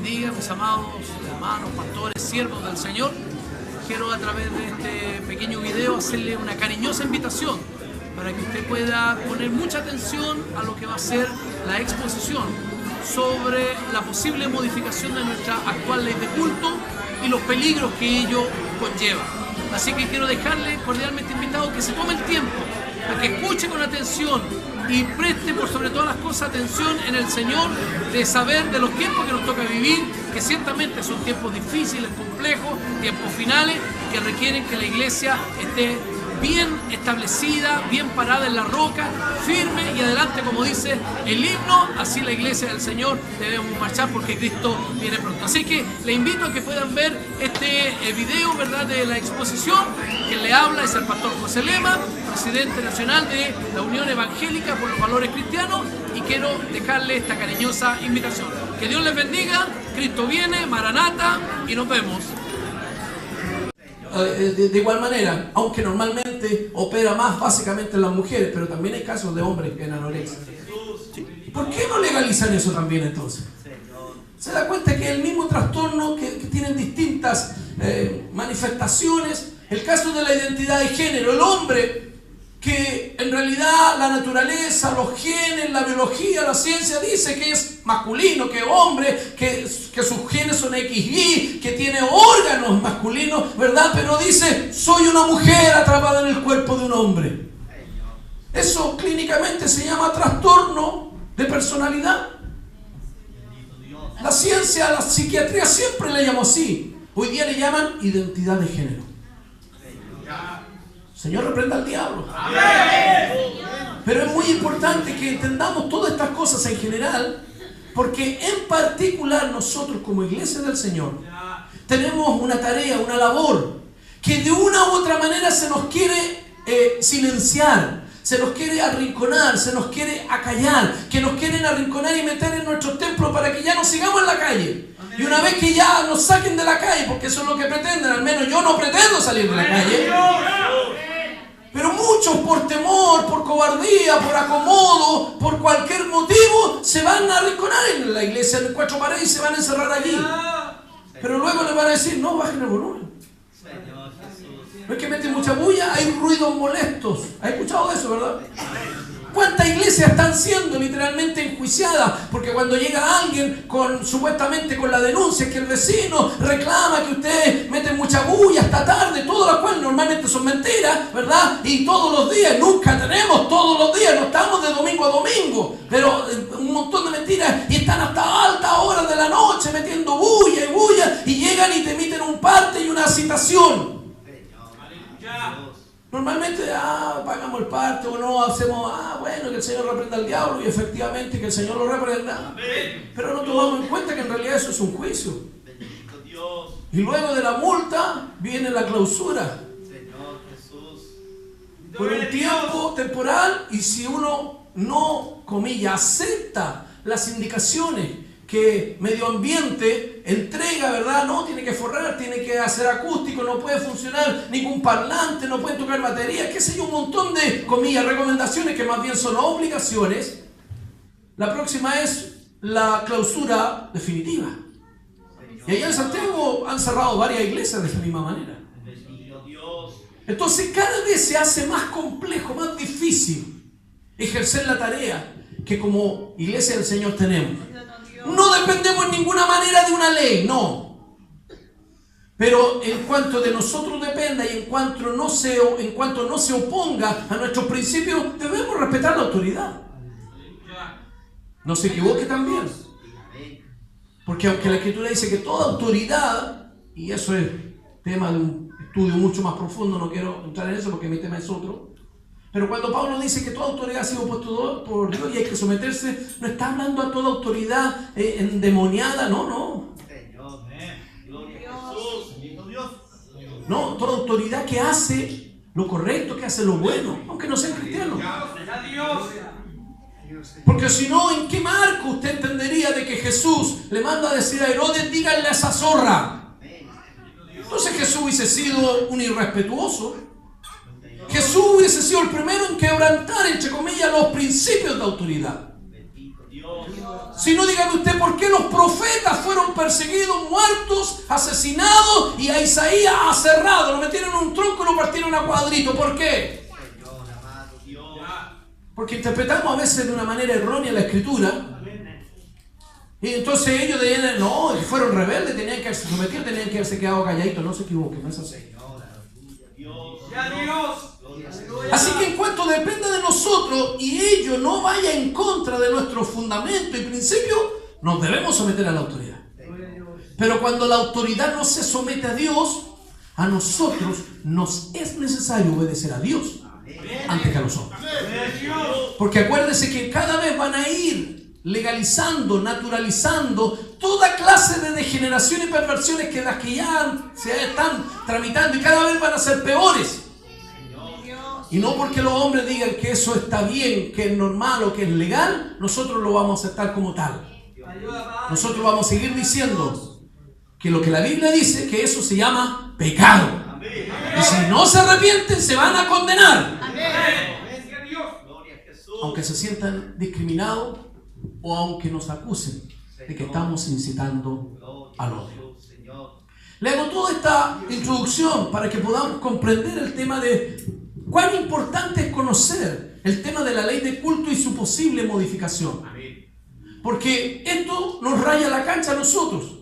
bendiga, mis amados hermanos, pastores, siervos del Señor. Quiero a través de este pequeño video hacerle una cariñosa invitación para que usted pueda poner mucha atención a lo que va a ser la exposición sobre la posible modificación de nuestra actual ley de culto y los peligros que ello conlleva. Así que quiero dejarle cordialmente invitado que se tome el tiempo a que escuche con atención y preste por sobre todas las cosas atención en el Señor, de saber de los tiempos que nos toca vivir, que ciertamente son tiempos difíciles, complejos, tiempos finales, que requieren que la iglesia esté bien establecida, bien parada en la roca, firme y adelante, como dice el himno. Así la iglesia del Señor debemos marchar, porque Cristo viene pronto. Así que le invito a que puedan ver este video, ¿verdad?, de la exposición. Quien le habla es el pastor José Lema, presidente nacional de la Unión Evangélica por los Valores Cristianos, y quiero dejarle esta cariñosa invitación. Que Dios les bendiga, Cristo viene, Maranata, y nos vemos. De igual manera, aunque normalmente opera más básicamente en las mujeres, pero también hay casos de hombres en anorexia. ¿Por qué no legalizan eso también entonces? Se da cuenta que es el mismo trastorno que tienen distintas manifestaciones. El caso de la identidad de género, el hombre que en realidad la naturaleza, los genes, la biología, la ciencia dice que es masculino, que es hombre, que sus genes son XY, que tiene órganos masculinos, ¿verdad? Pero dice, soy una mujer atrapada en el cuerpo de un hombre. Eso clínicamente se llama trastorno de personalidad. La ciencia, la psiquiatría siempre le llamó así. Hoy día le llaman identidad de género. Señor, reprenda al diablo. Pero es muy importante que entendamos todas estas cosas en general, porque en particular nosotros como iglesia del Señor tenemos una tarea, una labor, que de una u otra manera se nos quiere silenciar, se nos quiere arrinconar, se nos quiere acallar, que nos quieren arrinconar y meter en nuestros templos para que ya no sigamos en la calle. Y una vez que ya nos saquen de la calle, porque eso es lo que pretenden, al menos yo no pretendo salir de la calle, pero muchos por temor, por cobardía, por acomodo, por cualquier motivo, se van a arrinconar en la iglesia, en 4 paredes, y se van a encerrar allí. Pero luego les van a decir, no, bajen el volumen. No es que meten mucha bulla, hay ruidos molestos. ¿Has escuchado de eso, verdad? ¿Cuántas iglesias están siendo literalmente enjuiciadas? Porque cuando llega alguien supuestamente con la denuncia que el vecino reclama que ustedes meten mucha bulla hasta tarde, todas las cuales normalmente son mentiras, ¿verdad? Y todos los días, nunca tenemos todos los días, no estamos de domingo a domingo, pero un montón de mentiras, y están hasta altas horas de la noche metiendo bulla, y llegan y te emiten un parte y una citación. Normalmente, pagamos el parte o no, hacemos, bueno, que el Señor reprenda al diablo, y efectivamente que el Señor lo reprenda. Pero no tomamos en cuenta que en realidad eso es un juicio. Y luego de la multa viene la clausura. Por un tiempo temporal, y si uno no, comillas, acepta las indicaciones que medio ambiente entrega, ¿verdad? No, tiene que forrar, tiene que hacer acústico, no puede funcionar ningún parlante, no puede tocar batería, qué sé yo, un montón de, comillas, recomendaciones que más bien son obligaciones. La próxima es la clausura definitiva. Y allá en Santiago han cerrado varias iglesias de esa misma manera. Entonces cada vez se hace más complejo, más difícil ejercer la tarea que como iglesia del Señor tenemos. No dependemos en ninguna manera de una ley, no. Pero en cuanto de nosotros dependa y en cuanto no se oponga a nuestros principios, debemos respetar la autoridad. No se equivoque también. Porque aunque la Escritura dice que toda autoridad, y eso es tema de un estudio mucho más profundo, no quiero entrar en eso porque mi tema es otro. Pero cuando Pablo dice que toda autoridad ha sido puesta por Dios y hay que someterse, no está hablando a toda autoridad endemoniada, no. No, toda autoridad que hace lo correcto, que hace lo bueno, aunque no sea cristiano. Porque si no, ¿en qué marco usted entendería de que Jesús le manda a decir a Herodes, díganle a esa zorra? Entonces Jesús hubiese sido un irrespetuoso. Jesús hubiese sido el primero en quebrantar, entre comillas, los principios de autoridad. Si no, dígame usted, ¿por qué los profetas fueron perseguidos, muertos, asesinados y a Isaías aserrado? Lo metieron en un tronco y lo partieron a cuadrito. ¿Por qué? Porque interpretamos a veces de una manera errónea la Escritura. Y entonces ellos decían, no, fueron rebeldes, tenían que haberse sometido, tenían que haberse quedado calladitos. No se equivoquen, no es así. Así que en cuanto dependa de nosotros y ello no vaya en contra de nuestro fundamento y principio, nos debemos someter a la autoridad. Pero cuando la autoridad no se somete a Dios, a nosotros nos es necesario obedecer a Dios antes que a los hombres. Porque acuérdense que cada vez van a ir legalizando, naturalizando toda clase de degeneración y perversiones que las que ya se están tramitando y cada vez van a ser peores. Y no porque los hombres digan que eso está bien, que es normal o que es legal, nosotros lo vamos a aceptar como tal. Nosotros vamos a seguir diciendo que lo que la Biblia dice, que eso se llama pecado. Y si no se arrepienten, se van a condenar. Aunque se sientan discriminados o aunque nos acusen de que estamos incitando al odio. Le hago toda esta introducción para que podamos comprender el tema de cuán importante es conocer el tema de la ley de culto y su posible modificación. Porque esto nos raya la cancha a nosotros.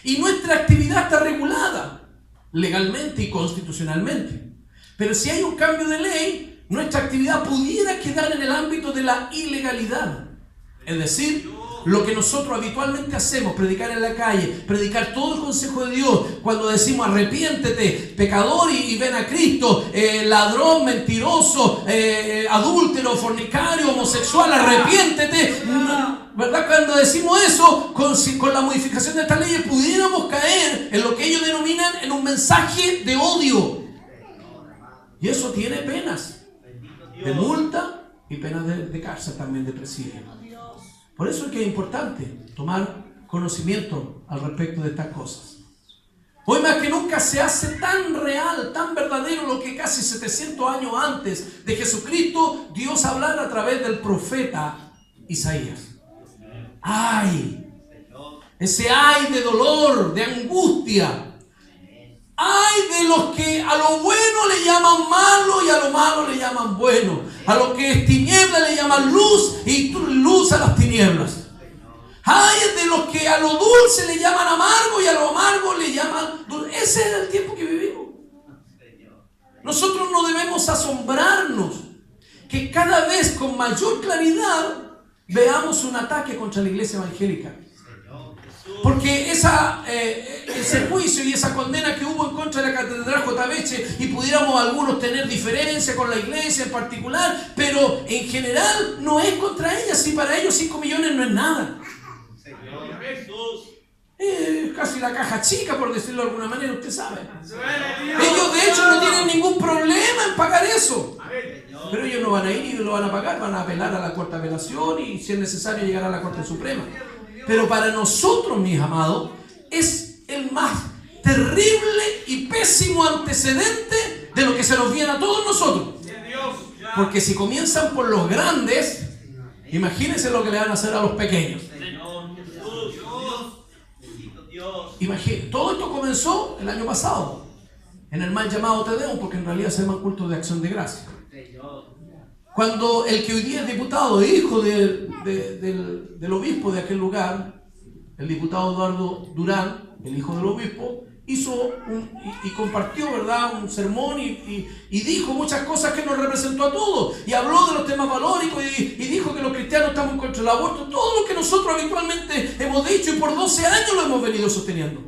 Y nuestra actividad está regulada legalmente y constitucionalmente. Pero si hay un cambio de ley, nuestra actividad pudiera quedar en el ámbito de la ilegalidad. Es decir, lo que nosotros habitualmente hacemos, predicar en la calle, predicar todo el consejo de Dios, cuando decimos arrepiéntete, pecador y ven a Cristo, ladrón, mentiroso, adúltero, fornicario, homosexual, arrepiéntete, ¿verdad? Cuando decimos eso, con la modificación de esta ley pudiéramos caer en lo que ellos denominan en un mensaje de odio. Y eso tiene penas de multa y penas de cárcel también, de presidio. Por eso es que es importante tomar conocimiento al respecto de estas cosas. Hoy más que nunca se hace tan real, tan verdadero lo que casi 700 años antes de Jesucristo Dios hablara a través del profeta Isaías. ¡Ay! Ese ay de dolor, de angustia. ¡Ay de los que a lo bueno le llaman malo y a lo malo le llaman bueno! A lo que es tiniebla le llaman luz y luz a las tinieblas. ¡Ay de los que a lo dulce le llaman amargo y a lo amargo le llaman dulce! Ese es el tiempo que vivimos. Nosotros no debemos asombrarnos que cada vez con mayor claridad veamos un ataque contra la iglesia evangélica. Porque ese juicio y esa condena que hubo en contra de la Catedral J. Beche, y pudiéramos algunos tener diferencia con la iglesia en particular, pero en general no es contra ella, si para ellos 5 millones no es nada. Casi la caja chica, por decirlo de alguna manera, usted sabe. Ellos de hecho no tienen ningún problema en pagar eso. Pero ellos no van a ir y lo van a pagar, van a apelar a la Corte de Apelación y si es necesario llegar a la Corte Suprema. Pero para nosotros, mis amados, es el más terrible y pésimo antecedente de lo que se nos viene a todos nosotros. Porque si comienzan por los grandes, imagínense lo que le van a hacer a los pequeños. Imagínense, todo esto comenzó el año pasado, en el mal llamado Te Deum, porque en realidad se llama culto de acción de gracia. Cuando el que hoy día es diputado, hijo del obispo de aquel lugar, el diputado Eduardo Durán, el hijo del obispo, hizo y compartió, ¿verdad?, un sermón y dijo muchas cosas que nos representó a todos. Y habló de los temas valóricos y dijo que los cristianos estamos contra el aborto. Todo lo que nosotros habitualmente hemos dicho y por 12 años lo hemos venido sosteniendo.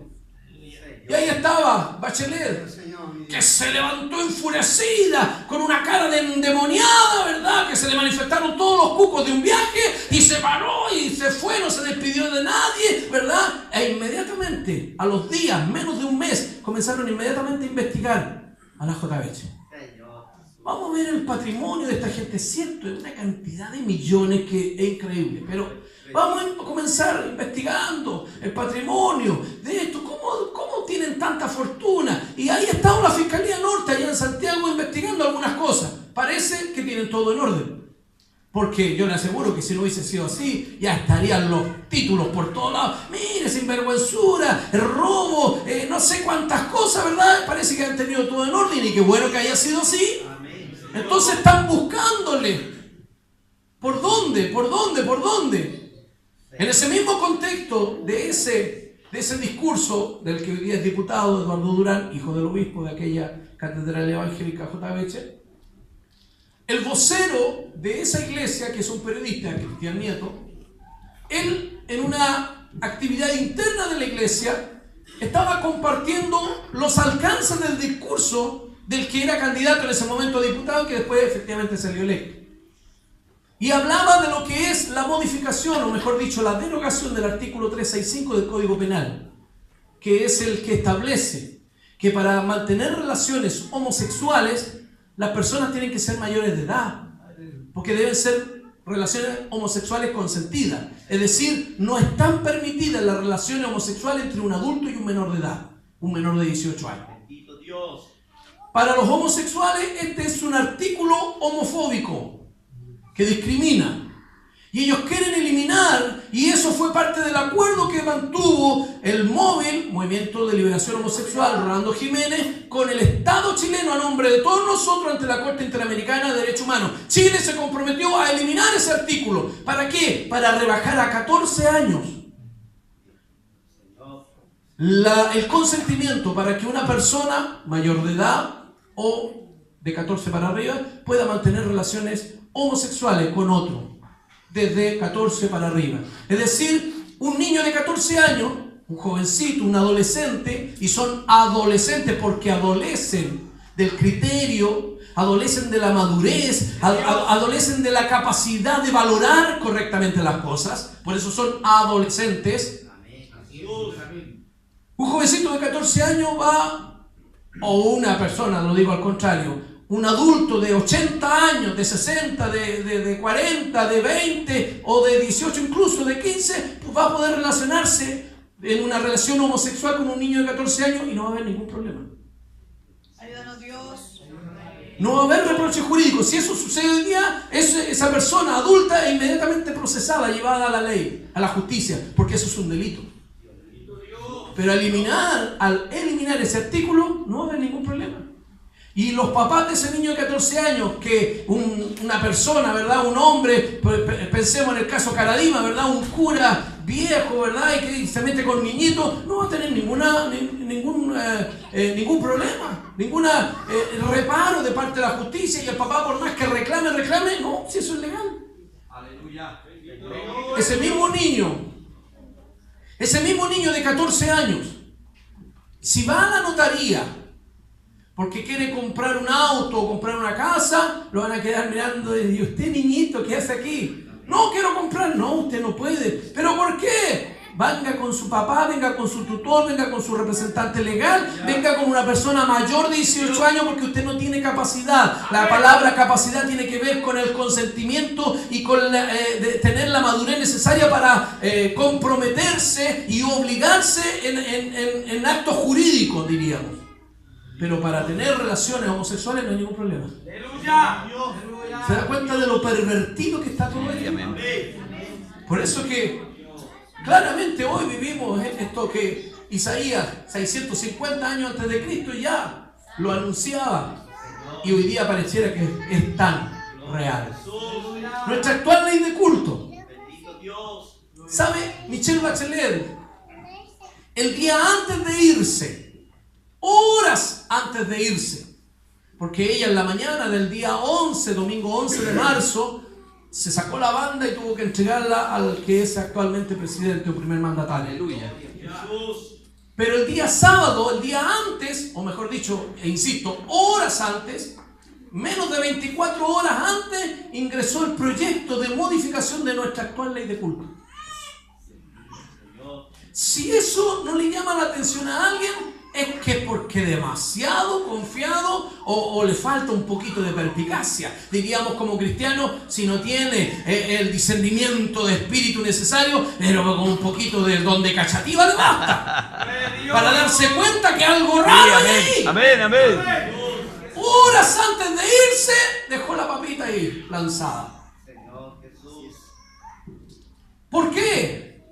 Y ahí estaba Bachelet, que se levantó enfurecida, con una cara de endemoniada, ¿verdad? Que se le manifestaron todos los cucos de un viaje y se paró y se fue, no se despidió de nadie, ¿verdad? E inmediatamente, a los días, menos de un mes, comenzaron inmediatamente a investigar a la J. Beche. Vamos a ver el patrimonio de esta gente, es cierto, es una cantidad de millones que es increíble, pero vamos a comenzar investigando el patrimonio de esto, cómo tienen tanta fortuna. Y ahí está la Fiscalía Norte, allá en Santiago, investigando algunas cosas. Parece que tienen todo en orden. Porque yo le aseguro que si no hubiese sido así, ya estarían los títulos por todos lados. Mire, sinvergüenzura, robo, no sé cuántas cosas, ¿verdad? Parece que han tenido todo en orden y qué bueno que haya sido así. Entonces están buscándole. ¿Por dónde? ¿Por dónde? ¿Por dónde? En ese mismo contexto de ese discurso del que hoy día es diputado Eduardo Durán, hijo del obispo de aquella catedral evangélica J.B. el vocero de esa iglesia, que es un periodista, Cristian Nieto, él en una actividad interna de la iglesia estaba compartiendo los alcances del discurso del que era candidato en ese momento a diputado, que después efectivamente salió electo. Y hablaba de lo que es la modificación, o mejor dicho, la derogación del artículo 365 del Código Penal, que es el que establece que para mantener relaciones homosexuales las personas tienen que ser mayores de edad, porque deben ser relaciones homosexuales consentidas. Es decir, no están permitidas las relaciones homosexuales entre un adulto y un menor de edad, un menor de 18 años. Bendito Dios. Para los homosexuales este es un artículo homofóbico que discrimina. Y ellos quieren eliminar, y eso fue parte del acuerdo que mantuvo el móvil, Movimiento de Liberación Homosexual, Rolando Jiménez, con el Estado chileno a nombre de todos nosotros ante la Corte Interamericana de Derechos Humanos. Chile se comprometió a eliminar ese artículo. ¿Para qué? Para rebajar a 14 años el consentimiento para que una persona mayor de edad o de 14 para arriba pueda mantener relaciones homosexuales con otro. Desde 14 para arriba. Es decir, un niño de 14 años, un jovencito, un adolescente, y son adolescentes porque adolecen del criterio, adolecen de la madurez, adolecen de la capacidad de valorar correctamente las cosas, por eso son adolescentes. Un jovencito de 14 años va, o una persona, lo digo al contrario, un adulto de 80 años, de 60, de 40, de 20 o de 18, incluso de 15, pues va a poder relacionarse en una relación homosexual con un niño de 14 años y no va a haber ningún problema. Ayúdanos Dios. No va a haber reproche jurídico. Si eso sucede hoy día, esa persona adulta es inmediatamente procesada, llevada a la ley, a la justicia, porque eso es un delito. Pero al eliminar ese artículo, no va a haber ningún problema. Y los papás de ese niño de 14 años, que una persona, ¿verdad? Un hombre, pensemos en el caso Caradima, ¿verdad? Un cura viejo, ¿verdad? Y que se mete con niñitos, no va a tener ningún problema, ningún reparo de parte de la justicia. Y el papá, por más que reclame, no, si eso es legal. Aleluya. Ese mismo niño de 14 años, si va a la notaría porque quiere comprar un auto o comprar una casa, lo van a quedar mirando y usted, niñito, ¿qué hace aquí? No, quiero comprar. No, usted no puede. ¿Pero por qué? Venga con su papá, venga con su tutor, venga con su representante legal, venga con una persona mayor de 18 años porque usted no tiene capacidad. La palabra capacidad tiene que ver con el consentimiento y con de tener la madurez necesaria para comprometerse y obligarse en actos jurídicos, diríamos. Pero para tener relaciones homosexuales no hay ningún problema. ¿Se da cuenta de lo pervertido que está todo esto? Por eso que claramente hoy vivimos esto que Isaías 650 años antes de Cristo ya lo anunciaba, y hoy día pareciera que es tan real. Nuestra actual ley de culto, ¿sabe? Michelle Bachelet, el día antes de irse, horas antes de irse, porque ella en la mañana del día 11, domingo 11 de marzo, se sacó la banda y tuvo que entregarla al que es actualmente presidente o primer mandatario. Aleluya. Pero el día sábado, el día antes, o mejor dicho, insisto, horas antes, menos de 24 horas antes, ingresó el proyecto de modificación de nuestra actual ley de culto. Si eso no le llama la atención a alguien, es que porque demasiado confiado o le falta un poquito de perspicacia. Diríamos como cristianos, si no tiene el discernimiento de espíritu necesario, pero con un poquito del don de cachativa le basta para darse cuenta que algo raro hay ahí. Amén, amén. Horas antes de irse, dejó la papita ahí lanzada. ¿Por qué?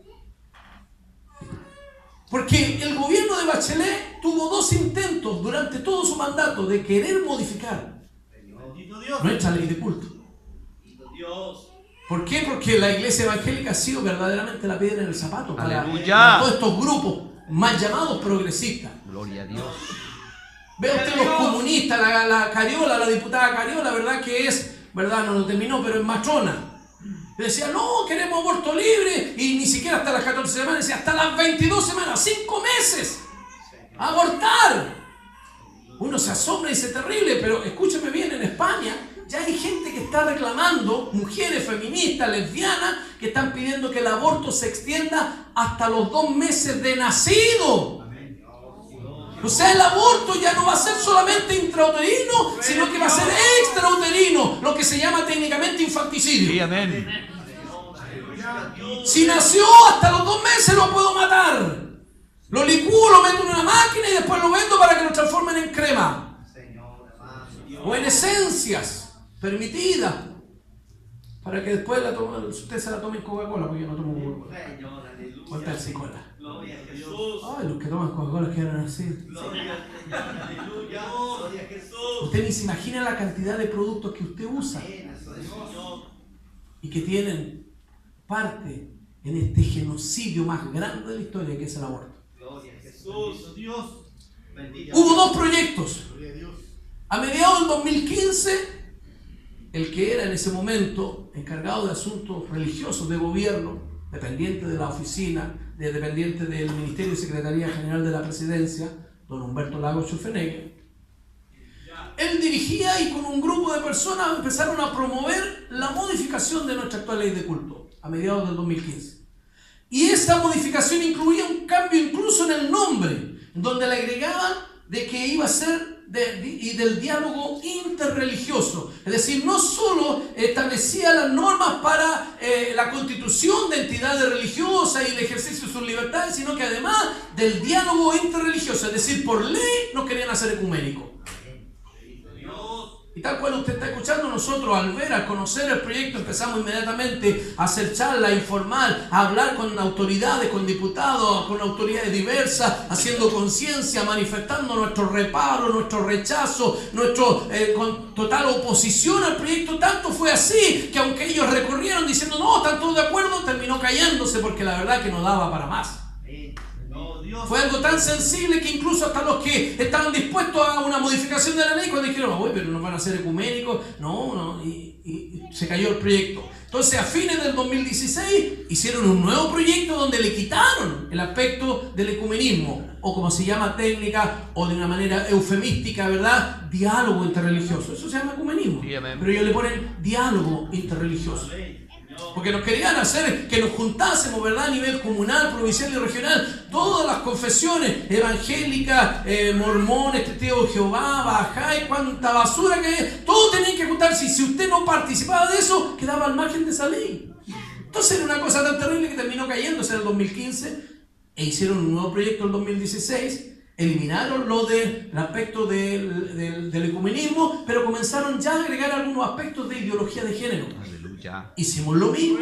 Porque el gobierno de Bachelet tuvo 2 intentos durante todo su mandato de querer modificar nuestra ley de culto. ¿Por qué? Porque la iglesia evangélica ha sido verdaderamente la piedra en el zapato para todos estos grupos más llamados progresistas. Gloria a Dios. Ve usted los comunistas, la Cariola, la diputada Cariola, ¿verdad? Que es, ¿verdad? No lo terminó, pero es matrona. Decía, no, queremos aborto libre, y ni siquiera hasta las 14 semanas, decía, hasta las 22 semanas, 5 meses, abortar. Uno se asombra y dice, terrible, pero escúcheme bien, en España ya hay gente que está reclamando, mujeres feministas, lesbianas, que están pidiendo que el aborto se extienda hasta los 2 meses de nacido. O sea, el aborto ya no va a ser solamente intrauterino, sino que va a ser extrauterino, lo que se llama técnicamente infanticidio. Sí, amén. Si nació hasta los 2 meses lo puedo matar. Lo licúo, lo meto en una máquina y después lo vendo para que lo transformen en crema. O en esencias permitidas. Para que después usted se la tome en Coca-Cola, porque yo no tomo Coca-Cola. O en Pepsi-Cola. Ay, los que toman Coca-Cola quedan así. Usted ni se imagina la cantidad de productos que usted usa y que tienen parte en este genocidio más grande de la historia, que es el aborto. Hubo 2 proyectos. A mediados del 2015, el que era en ese momento encargado de asuntos religiosos de gobierno, dependiente de la oficina, dependiente del Ministerio y Secretaría General de la Presidencia, don Humberto Lagos Schulzenegger, él dirigía y con un grupo de personas empezaron a promover la modificación de nuestra actual ley de culto a mediados del 2015. Y esta modificación incluía un cambio incluso en el nombre, donde le agregaban de que iba a ser del diálogo interreligioso. Es decir, no solo establecía las normas para la constitución de entidades religiosas y el ejercicio de sus libertades, sino que además del diálogo interreligioso, es decir, por ley no querían hacer ecuménico. Y tal cual usted está escuchando, nosotros al conocer el proyecto empezamos inmediatamente a hacer charlas, a informar, a hablar con autoridades, con diputados, con autoridades diversas, haciendo conciencia, manifestando nuestro reparo, nuestro rechazo, con total oposición al proyecto. Tanto fue así que aunque ellos recorrieron diciendo no, están todos de acuerdo, terminó cayéndose porque la verdad que no daba para más. Fue algo tan sensible que incluso hasta los que estaban dispuestos a una modificación de la ley, cuando dijeron, oye, pero no van a ser ecuménicos, y se cayó el proyecto. Entonces, a fines del 2016, hicieron un nuevo proyecto donde le quitaron el aspecto del ecumenismo, o como se llama técnica, o de una manera eufemística, ¿verdad? Diálogo interreligioso. Eso se llama ecumenismo. Sí, pero ellos le ponen diálogo interreligioso. Porque nos querían hacer que nos juntásemos, ¿verdad? A nivel comunal, provincial y regional, todas las confesiones evangélicas, mormones, testigos de Jehová, Bahá'í, cuánta basura que hay, todos tenían que juntarse, y si usted no participaba de eso, quedaba al margen de esa ley. Entonces era una cosa tan terrible que terminó cayéndose en el 2015, e hicieron un nuevo proyecto en el 2016, eliminaron lo del aspecto del ecumenismo, pero comenzaron ya a agregar algunos aspectos de ideología de género. Hicimos lo mismo,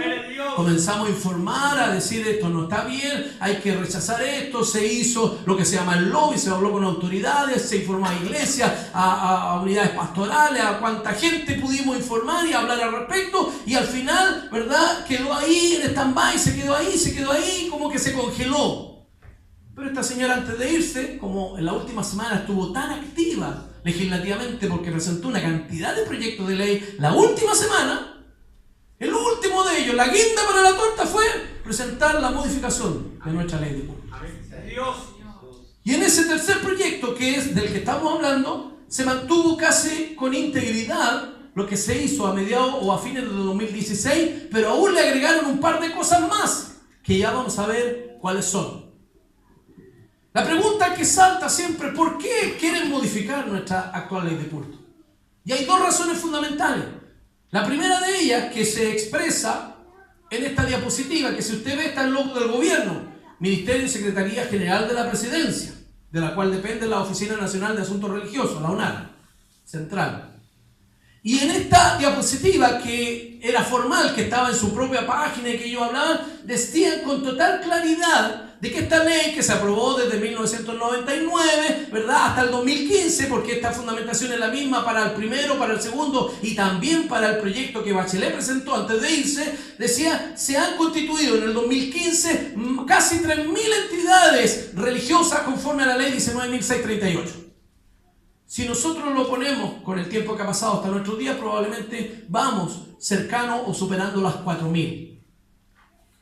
comenzamos a informar, a decir esto no está bien, hay que rechazar esto. Se hizo lo que se llama el lobby, se habló con autoridades, se informó a iglesias, a unidades pastorales, a cuánta gente pudimos informar y hablar al respecto, y al final, ¿verdad? Quedó ahí en stand-by, se quedó ahí, como que se congeló. Pero esta señora, antes de irse, como en la última semana estuvo tan activa legislativamente porque presentó una cantidad de proyectos de ley, la última semana, el último de ellos, la guinda para la torta, fue presentar la modificación de nuestra ley de culto. Y en ese tercer proyecto, que es del que estamos hablando, se mantuvo casi con integridad lo que se hizo a mediados o a fines de 2016, pero aún le agregaron un par de cosas más, que ya vamos a ver cuáles son. La pregunta que salta siempre, ¿por qué quieren modificar nuestra actual ley de culto? Y hay 2 razones fundamentales. La primera de ellas, que se expresa en esta diapositiva, que si usted ve está el logo del gobierno, Ministerio y Secretaría General de la Presidencia, de la cual depende la Oficina Nacional de Asuntos Religiosos, la UNAR, central. Y en esta diapositiva que era formal, que estaba en su propia página y que ellos hablaban, decían con total claridad de que esta ley que se aprobó desde 1999, ¿verdad?, hasta el 2015, porque esta fundamentación es la misma para el primero, para el segundo y también para el proyecto que Bachelet presentó antes de irse, decía, se han constituido en el 2015 casi 3.000 entidades religiosas conforme a la ley 19.638. Si nosotros lo ponemos con el tiempo que ha pasado hasta nuestros días, probablemente vamos cercano o superando las 4.000.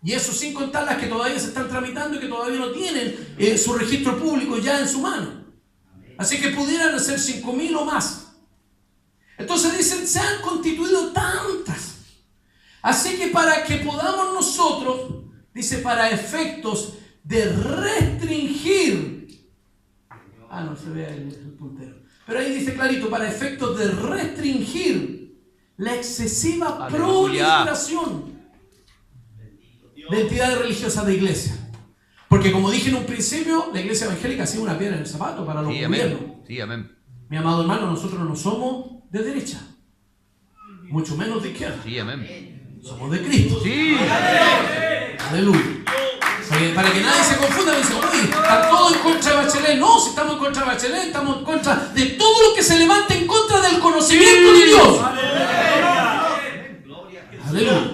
Y eso sin contar las que todavía se están tramitando y que todavía no tienen su registro público ya en su mano. Así que pudieran ser 5.000 o más. Entonces dicen, se han constituido tantas. Así que para que podamos nosotros, dice, para efectos de restringir. No se ve el puntero. Pero ahí dice clarito, para efectos de restringir la excesiva proliferación de entidades religiosas de iglesia. Porque como dije en un principio, la iglesia evangélica ha sido una piedra en el zapato para los gobiernos. Sí, amén. Mi amado hermano, nosotros no somos de derecha, mucho menos de izquierda. Sí, amén. Somos de Cristo. Sí. Aleluya. Para que nadie se confunda, me dice, oye, ¿están todos en contra de Bachelet? No, si estamos en contra de Bachelet, estamos en contra de todo lo que se levante en contra del conocimiento de Dios. Aleluya.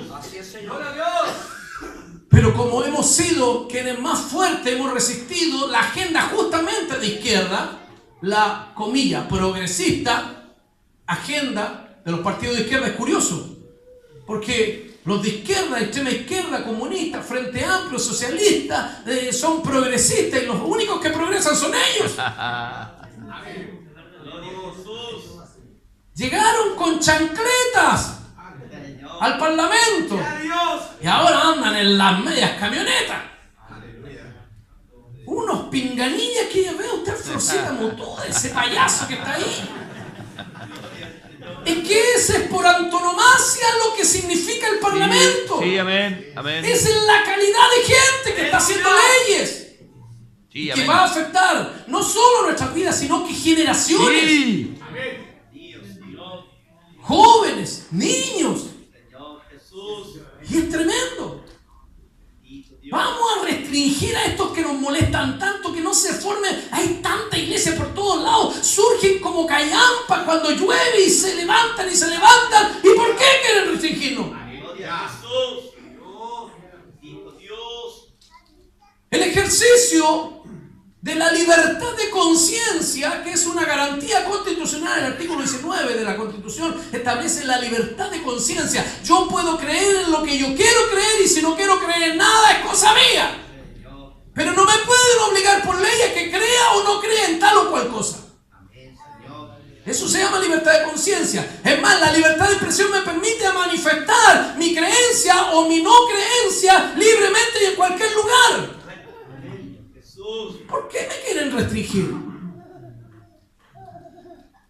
Pero como hemos sido quienes más fuertes hemos resistido la agenda justamente de izquierda, la, comilla, progresista, agenda de los partidos de izquierda, es curioso, porque los de izquierda, extrema izquierda, comunistas, Frente Amplio, socialistas, son progresistas y los únicos que progresan son ellos. Llegaron con chancletas al Parlamento y ahora andan en las medias camionetas. Unos pinganillas que ya ve usted, Florcita Motó, ese payaso que está ahí. Es que ese es por antonomasia lo que significa el Parlamento. Sí, amén, amén. Esa es la calidad de gente que está haciendo leyes. Sí, que amén. va a afectar no solo nuestras vidas, sino que generaciones. Sí. Jóvenes, niños. Y es tremendo. Vamos a restringir a estos que nos molestan tanto, que no se formen. Hay tanta iglesia por todos lados. Surgen como callampas cuando llueve y se levantan y se levantan. ¿Y por qué quieren restringirnos? El ejercicio de la libertad de conciencia, que es una garantía constitucional, el artículo 19 de la Constitución establece la libertad de conciencia. Yo puedo creer en lo que yo quiero creer y si no quiero creer en nada es cosa mía. Pero no me pueden obligar por ley a que crea o no crea en tal o cual cosa. Eso se llama libertad de conciencia. Es más, la libertad de expresión me permite manifestar mi creencia o mi no creencia libremente y en cualquier lugar. ¿Por qué me quieren restringir?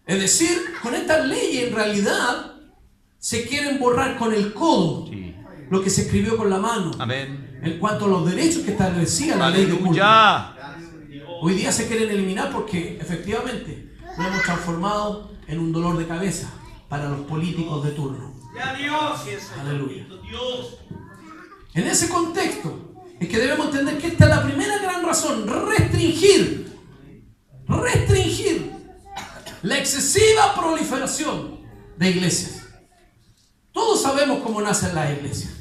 Es decir, con estas leyes en realidad se quieren borrar con el codo lo que se escribió con la mano. Amén. En cuanto a los derechos que establecía la ley de culto. Hoy día se quieren eliminar porque efectivamente lo hemos transformado en un dolor de cabeza para los políticos de turno. Aleluya. En ese contexto es que debemos entender que esta es la primera gran razón: restringir la excesiva proliferación de iglesias. Todos sabemos cómo nacen las iglesias.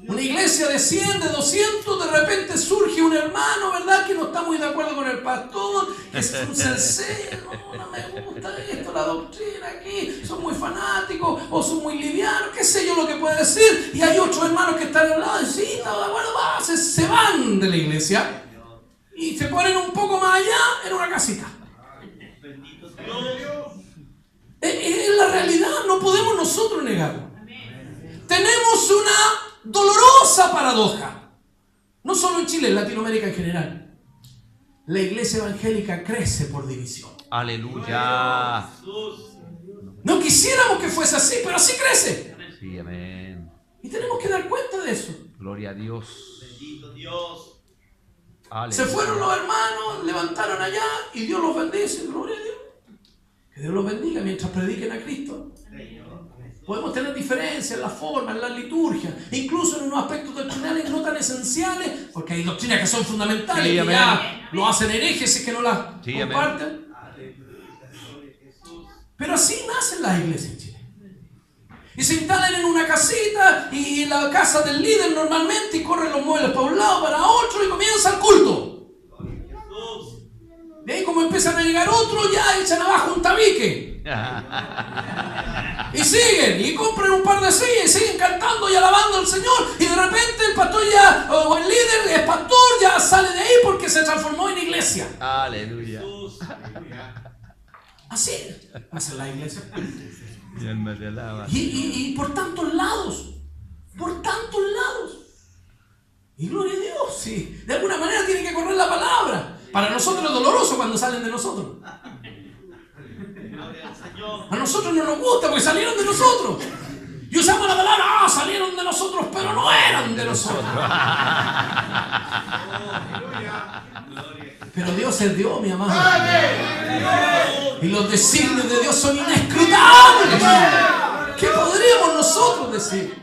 Una iglesia de 100, de 200, de repente surge un hermano, ¿verdad?, que no está muy de acuerdo con el pastor, que es un sincero, no me gusta esto, la doctrina aquí, son muy fanáticos o son muy livianos, qué sé yo lo que puede decir. Y hay otros hermanos que están al lado y sí, está de acuerdo, se van de la iglesia y se ponen un poco más allá en una casita. Es la realidad, no podemos nosotros negarlo. Tenemos una dolorosa paradoja, no solo en Chile, en Latinoamérica en general. La iglesia evangélica crece por división. Aleluya. No quisiéramos que fuese así, pero así crece. Sí, amén. Y tenemos que dar cuenta de eso. Gloria a Dios. Se fueron los hermanos, levantaron allá y Dios los bendice, gloria a Dios. Que Dios los bendiga mientras prediquen a Cristo. Podemos tener diferencias en la forma, en la liturgia, incluso en unos aspectos doctrinales no tan esenciales, porque hay doctrinas que son fundamentales, Sí, que amén. ya lo hacen herejes si es que no las Sí, comparten. Pero así nacen las iglesias en Chile. Y se instalan en una casita y la casa del líder normalmente y corren los muebles para un lado, para otro y comienza el culto. De ahí como empiezan a llegar otros, ya echan abajo un tabique. Y siguen, y compran un par de sillas y siguen cantando y alabando al Señor. Y de repente el pastor ya, o el líder, el pastor ya sale de ahí porque se transformó en iglesia. Aleluya. Así hace la iglesia. Mi alma te alaba. Y por tantos lados. Por tantos lados. Y gloria a Dios, sí. De alguna manera tiene que correr la palabra. Para nosotros es doloroso cuando salen de nosotros. A nosotros no nos gusta porque salieron de nosotros. Y usamos la palabra, salieron de nosotros, pero no eran de nosotros. Pero Dios es Dios, mi amado. Y los designios de Dios son inescrutables. ¿Qué podríamos nosotros decir?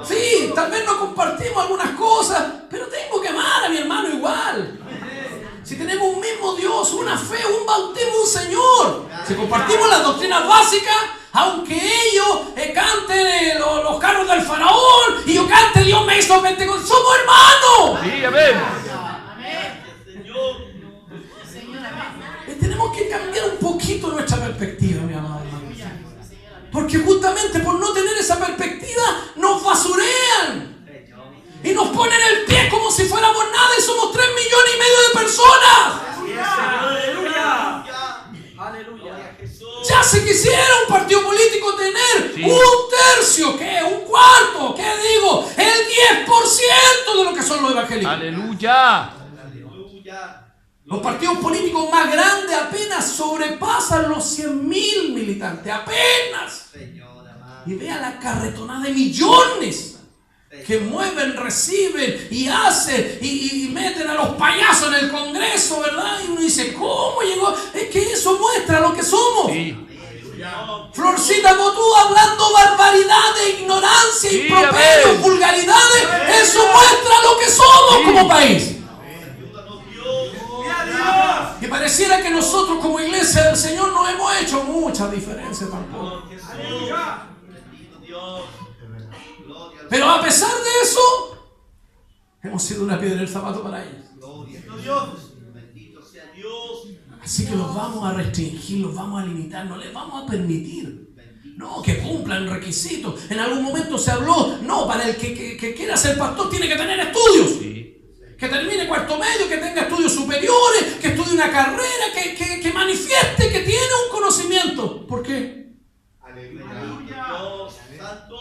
Sí, tal vez no compartimos algunas cosas, pero tengo que amar a mi hermano igual. Si tenemos un mismo Dios, una fe, un bautismo, un Señor. Si compartimos las doctrinas básicas, aunque ellos canten los carros del faraón y yo cante Dios me hizo Pentecostés, somos hermanos. Sí, amén. Tenemos que cambiar un poquito nuestra perspectiva, mi amado hermano. Porque justamente por no tener esa perspectiva, nos basurean. Y nos ponen el pie como si fuéramos nada y somos 3,5 millones de personas. Aleluya. Aleluya. Ya se quisiera un partido político tener Sí. un tercio, ¿qué? Un cuarto, ¿qué digo? El 10% de lo que son los evangélicos. Aleluya. Los partidos políticos más grandes apenas sobrepasan los 100,000 militantes, apenas. Y vea la carretonada de millones que mueven, reciben y hacen y meten a los payasos en el Congreso, ¿verdad? Y uno dice, ¿cómo llegó? Es que eso muestra lo que somos. Sí. Florcita Motú hablando barbaridades, ignorancia, Sí, improperios, amén. vulgaridades. Eso muestra lo que somos Sí. como país. Y pareciera que nosotros como iglesia del Señor no hemos hecho mucha diferencia tampoco. Pero a pesar de eso, hemos sido una piedra en el zapato para ellos. Así que los vamos a restringir, los vamos a limitar, no les vamos a permitir. No, que cumplan requisitos. En algún momento se habló, no, para el que quiera ser pastor tiene que tener estudios. Sí. Que termine cuarto medio, que tenga estudios superiores, que estudie una carrera, que manifieste que tiene un conocimiento. ¿Por qué? Dios santo.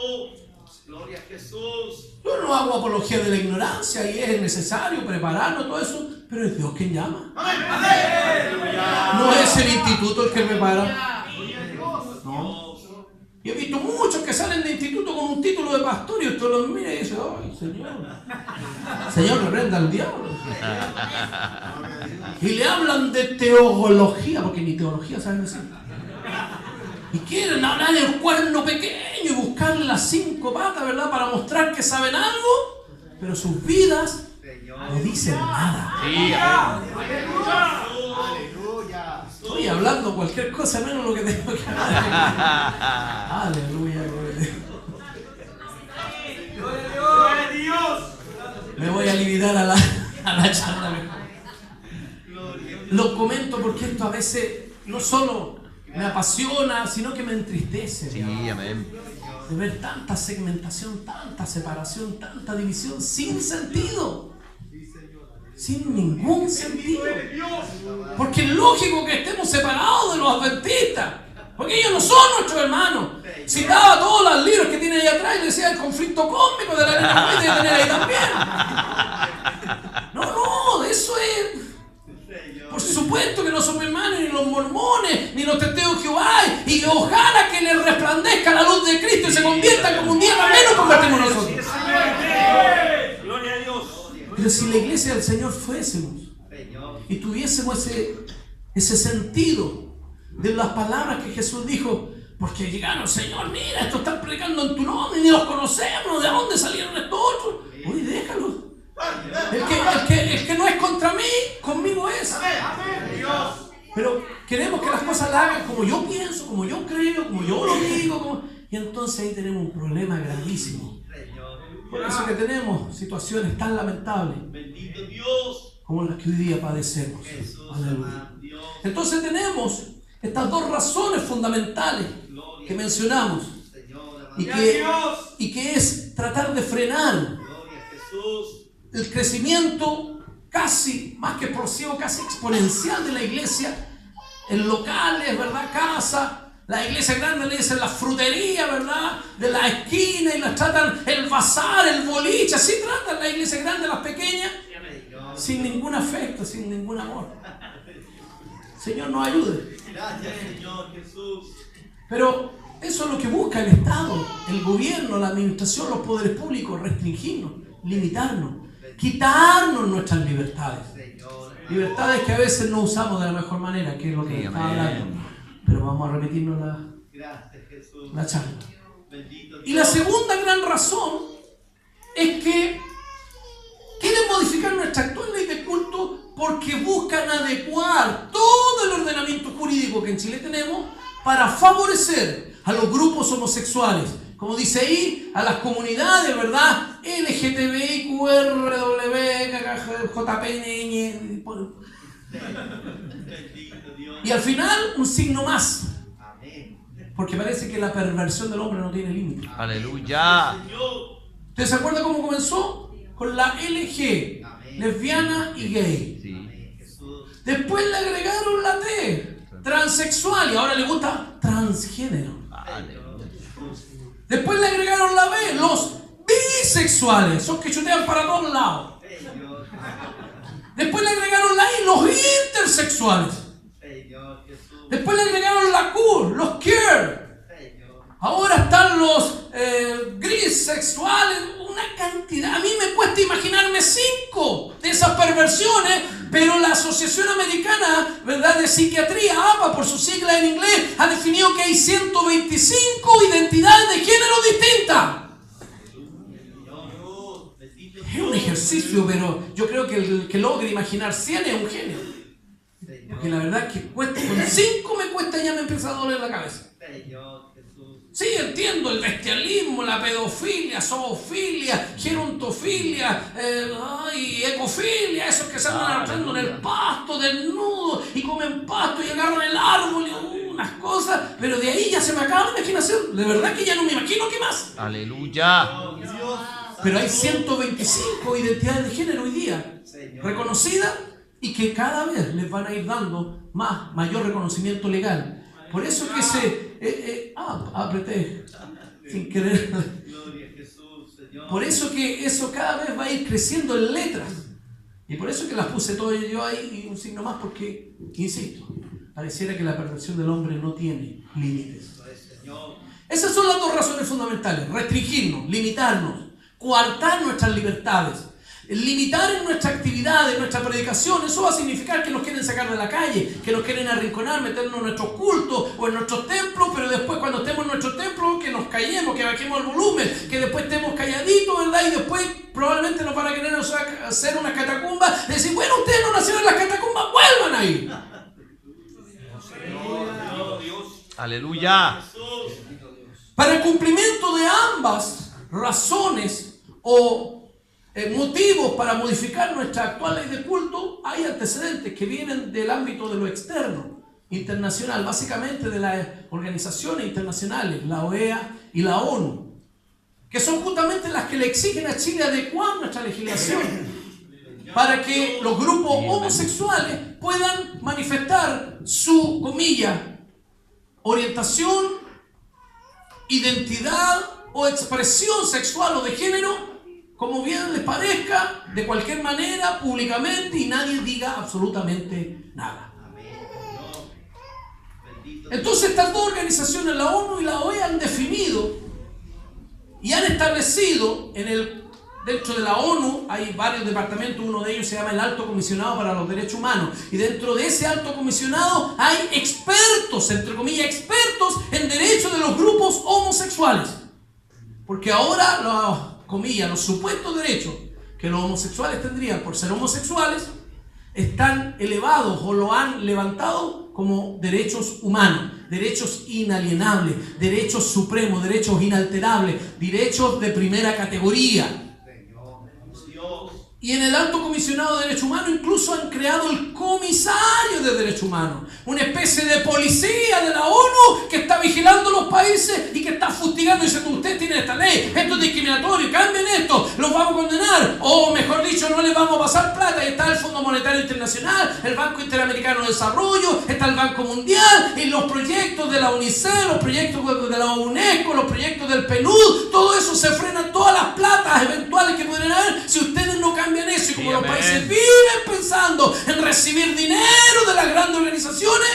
Gloria a Jesús. Yo no hago apología de la ignorancia y es necesario prepararnos, todo eso, pero es Dios quien llama. No es el instituto el que prepara. No. Y he visto muchos que salen de instituto con un título de pastor y usted los mira y dice, ¡ay, Señor, reprenda al diablo! Y le hablan de teología, porque ni teología saben decir. Y quieren hablar del cuerno pequeño y buscarle las 5 patas, ¿verdad? Para mostrar que saben algo, pero sus vidas no dicen nada. Sí, amén. Estoy hablando cualquier cosa menos lo que tengo que hablar. Aleluya, Gloria a Dios. me voy a limitar a la charla mejor. Lo comento porque esto a veces no solo me apasiona, sino que me entristece. Sí, amén. De ver tanta segmentación, tanta separación, tanta división sin sentido. Sin ningún sentido. Porque es lógico que estemos separados de los adventistas. Porque ellos no son nuestros hermanos. Citaba todos los libros que tiene ahí atrás y decía el conflicto cósmico de la línea White de tener ahí también. No, eso es. Por supuesto que no somos hermanos, ni los mormones, ni los testigos de Jehová. Y ojalá que les resplandezca la luz de Cristo y se conviertan como un día también nos convertimos nosotros. Gloria a Dios. Pero si la iglesia del Señor fuésemos y tuviésemos ese sentido de las palabras que Jesús dijo, porque llegaron, Señor, mira, estos están predicando en tu nombre, ni los conocemos, ¿de dónde salieron estos otros? Uy, déjalos. El que no es contra mí, conmigo es. Pero queremos que las cosas las hagan como yo pienso, como yo creo, como yo lo digo, y entonces ahí tenemos un problema grandísimo. Por eso que tenemos situaciones tan lamentables como las que hoy día padecemos. Aleluya. Entonces tenemos estas dos razones fundamentales que mencionamos y que es tratar de frenar el crecimiento casi, más que explosivo, casi exponencial de la iglesia en locales, ¿verdad? Casa. La iglesia grande le dicen la frutería, ¿verdad? De la esquina, y las tratan el bazar, el boliche, así tratan la iglesia grande, las pequeñas, sin ningún afecto, sin ningún amor. Señor nos ayude. Gracias, Señor Jesús. Pero eso es lo que busca el Estado, el gobierno, la administración, los poderes públicos: restringirnos, limitarnos, quitarnos nuestras libertades. Libertades que a veces no usamos de la mejor manera, que es lo que estaba hablando. Pero vamos a repetirnos la charla. Y la segunda gran razón es que quieren modificar nuestra actual ley de culto porque buscan adecuar todo el ordenamiento jurídico que en Chile tenemos para favorecer a los grupos homosexuales. Como dice ahí, a las comunidades, ¿verdad? LGTBI, QRW, JPN. Y al final, un signo más. Porque parece que la perversión del hombre no tiene límite. Aleluya. ¿Usted se acuerda cómo comenzó? Con la LG, lesbiana y gay. Sí. Después le agregaron la T, transexual, y ahora le gusta transgénero. Aleluya. Después le agregaron la B, los bisexuales, esos que chutean para todos lados. Después le agregaron la I, los intersexuales. Después le agregaron la Q, los queer. Ahora están los grisexuales, una cantidad. A mí me cuesta imaginarme 5 de esas perversiones, pero la Asociación Americana, ¿verdad?, de Psiquiatría, APA por su sigla en inglés, ha definido que hay 125 identidades de género distintas. Es un ejercicio, pero yo creo que el que logre imaginar 100 es un genio. Porque la verdad es que cuesta, con 5 me cuesta, ya me empieza a doler la cabeza. Sí, entiendo el bestialismo, la pedofilia, zoofilia, gerontofilia, ecofilia, esos que se andan arrastrando en el pasto, desnudos, y comen pasto y agarran el árbol y unas cosas, pero de ahí ya se me acaba la imaginación. De verdad que ya no me imagino qué más. Aleluya. Pero hay 125 identidades de género hoy día reconocidas y que cada vez les van a ir dando mayor reconocimiento legal. Por eso que apreté sin querer. Por eso que eso cada vez va a ir creciendo en letras. Y por eso que las puse todas yo ahí y un signo más, porque, insisto, pareciera que la perversión del hombre no tiene límites. Esas son las dos razones fundamentales: restringirnos, limitarnos, coartar nuestras libertades, limitar en nuestra actividad, en nuestra predicación. Eso va a significar que nos quieren sacar de la calle, que nos quieren arrinconar, meternos en nuestros cultos o en nuestros templos, pero después cuando estemos en nuestros templos, que nos callemos, que bajemos el volumen, que después estemos calladitos, ¿verdad? Y después probablemente nos van a querer hacer unas catacumbas, decir, bueno, ustedes no nacieron en las catacumbas, vuelvan ahí. Aleluya. Para el cumplimiento de ambas razones o motivos para modificar nuestra actual ley de culto, hay antecedentes que vienen del ámbito de lo externo, internacional, básicamente de las organizaciones internacionales, la OEA y la ONU, que son justamente las que le exigen a Chile adecuar nuestra legislación para que los grupos homosexuales puedan manifestar su, comilla, orientación, identidad o expresión sexual o de género, como bien les parezca, de cualquier manera, públicamente, y nadie diga absolutamente nada. Entonces estas dos organizaciones, la ONU y la OEA, han definido y han establecido en el Dentro de la ONU hay varios departamentos, uno de ellos se llama el Alto Comisionado para los Derechos Humanos. Y dentro de ese Alto Comisionado hay expertos, entre comillas, expertos en derechos de los grupos homosexuales. Porque ahora, los supuestos derechos que los homosexuales tendrían por ser homosexuales están elevados o lo han levantado como derechos humanos, derechos inalienables, derechos supremos, derechos inalterables, derechos de primera categoría. Y en el Alto Comisionado de Derechos Humanos incluso han creado el Comisario de Derechos Humanos, una especie de policía de la ONU que está vigilando los países y que está fustigando y diciendo: ustedes tienen esta ley, esto es discriminatorio, cambien esto, los vamos a condenar, o mejor dicho, no les vamos a pasar plata. Y está el Fondo Monetario Internacional, el Banco Interamericano de Desarrollo, está el Banco Mundial, y los proyectos de la UNICEF, los proyectos de la UNESCO, los proyectos del PNUD, todo eso se frena, todas las platas eventuales que podrían haber si ustedes no cambian eso. Y como los países viven pensando en recibir dinero de las grandes organizaciones,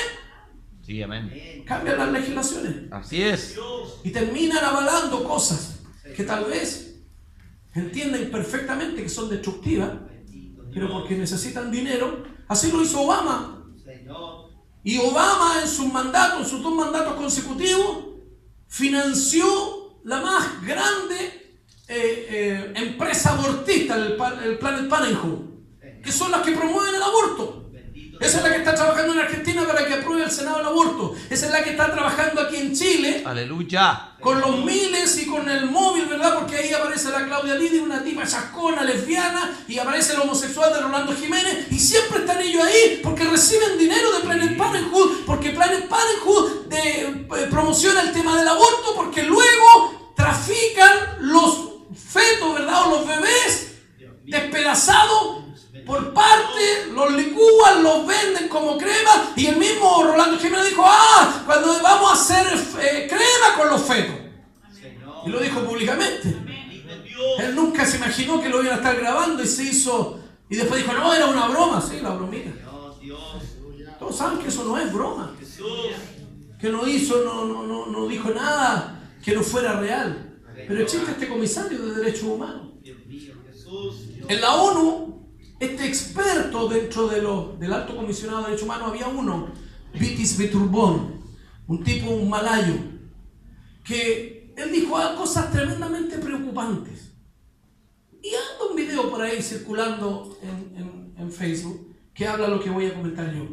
Sí, amén. cambian las legislaciones Así es. y terminan avalando cosas que tal vez entienden perfectamente que son destructivas, pero porque necesitan dinero. Así lo hizo Obama. Y Obama en sus mandatos, en sus 2 mandatos consecutivos, financió la más grande empresa abortista, el Planned Parenthood, que son las que promueven el aborto. Esa es la que está trabajando en Argentina para que apruebe el Senado el aborto. Esa es la que está trabajando aquí en Chile, Aleluya. con los miles y con el móvil, ¿verdad? Porque ahí aparece la Claudia Lidia, una tipa chascona, lesbiana, y aparece el homosexual de Rolando Jiménez, y siempre están ellos ahí porque reciben dinero de Planned Parenthood, porque Planned Parenthood promociona el tema del aborto, porque luego trafican los fetos, ¿verdad? O los bebés despedazados por parte, los licúan, los venden como crema, y el mismo Rolando Jiménez dijo: cuando vamos a hacer crema con los fetos. Y lo dijo públicamente. Él nunca se imaginó que lo iban a estar grabando y se hizo, y después dijo: no, era una broma. Sí, la bromita. Todos saben que eso no es broma, que no hizo, no dijo nada que no fuera real. Pero existe este comisario de derechos humanos. En la ONU, este experto dentro del Alto Comisionado de Derechos Humanos, había uno, Vitis Veturbon, un malayo, que él dijo cosas tremendamente preocupantes. Y anda un video por ahí circulando en Facebook que habla lo que voy a comentar yo.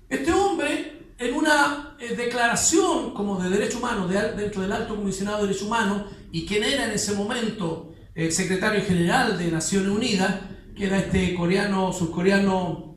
Este hombre, en una declaración como de derechos humanos dentro del Alto Comisionado de Derechos Humanos, y quien era en ese momento el secretario general de Naciones Unidas, que era este surcoreano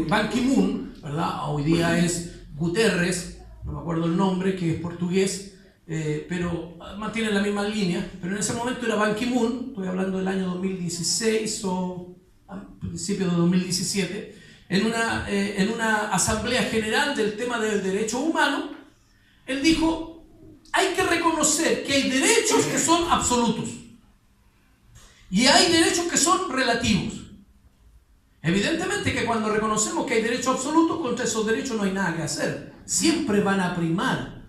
Ban Ki-moon, ¿verdad? Hoy día es Guterres, no me acuerdo el nombre, que es portugués, pero mantiene la misma línea. Pero en ese momento era Ban Ki-moon, estoy hablando del año 2016 o a principios de 2017, en una asamblea general del tema del derecho humano. Él dijo: hay que reconocer que hay derechos que son absolutos y hay derechos que son relativos. Evidentemente que cuando reconocemos que hay derechos absolutos, contra esos derechos no hay nada que hacer. Siempre van a primar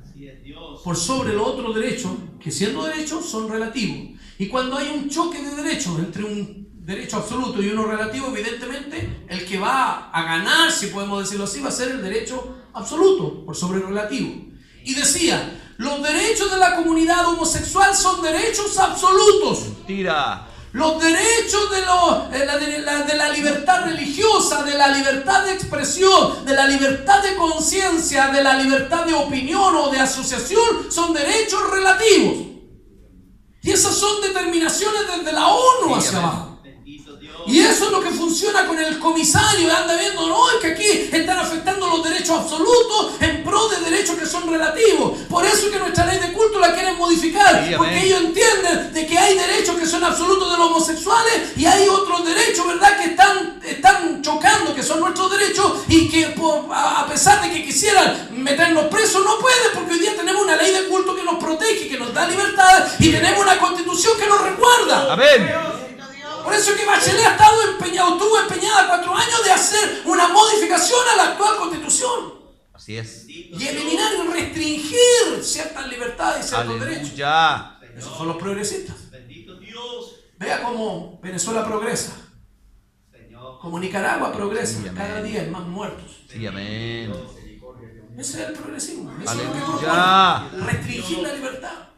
por sobre los otros derechos, que siendo derechos son relativos. Y cuando hay un choque de derechos entre un derecho absoluto y uno relativo, evidentemente el que va a ganar, si podemos decirlo así, va a ser el derecho absoluto por sobre el relativo. Y decía: los derechos de la comunidad homosexual son derechos absolutos. Mentira. Los derechos de la libertad religiosa, de la libertad de expresión, de la libertad de conciencia, de la libertad de opinión o de asociación son derechos relativos. Y esas son determinaciones desde la ONU hacia abajo. Y eso es lo que funciona con el comisario. Anda viendo: no, es que aquí están afectando los derechos absolutos en pro de derechos que son relativos. Por eso es que nuestra ley de culto la quieren modificar, porque ellos entienden de que hay derechos que son absolutos de los homosexuales y hay otros derechos, ¿verdad?, que están chocando, que son nuestros derechos, y que a pesar de que quisieran meternos presos, no pueden, porque hoy día tenemos una ley de culto que nos protege, que nos da libertad, y tenemos una constitución que nos resguarda. Amén. Por eso es que Bachelet estuvo empeñada 4 años de hacer una modificación a la actual constitución. Así es. Y eliminar y restringir ciertas libertades y ciertos derechos. Aleluya. Esos son los progresistas. Bendito Dios. como Venezuela progresa, Señor. como Nicaragua progresa, Sí, amén. cada día hay más muertos. Sí, amén. Ese es el progresismo. Eso es lo que Aleluya. propone. Restringir la libertad,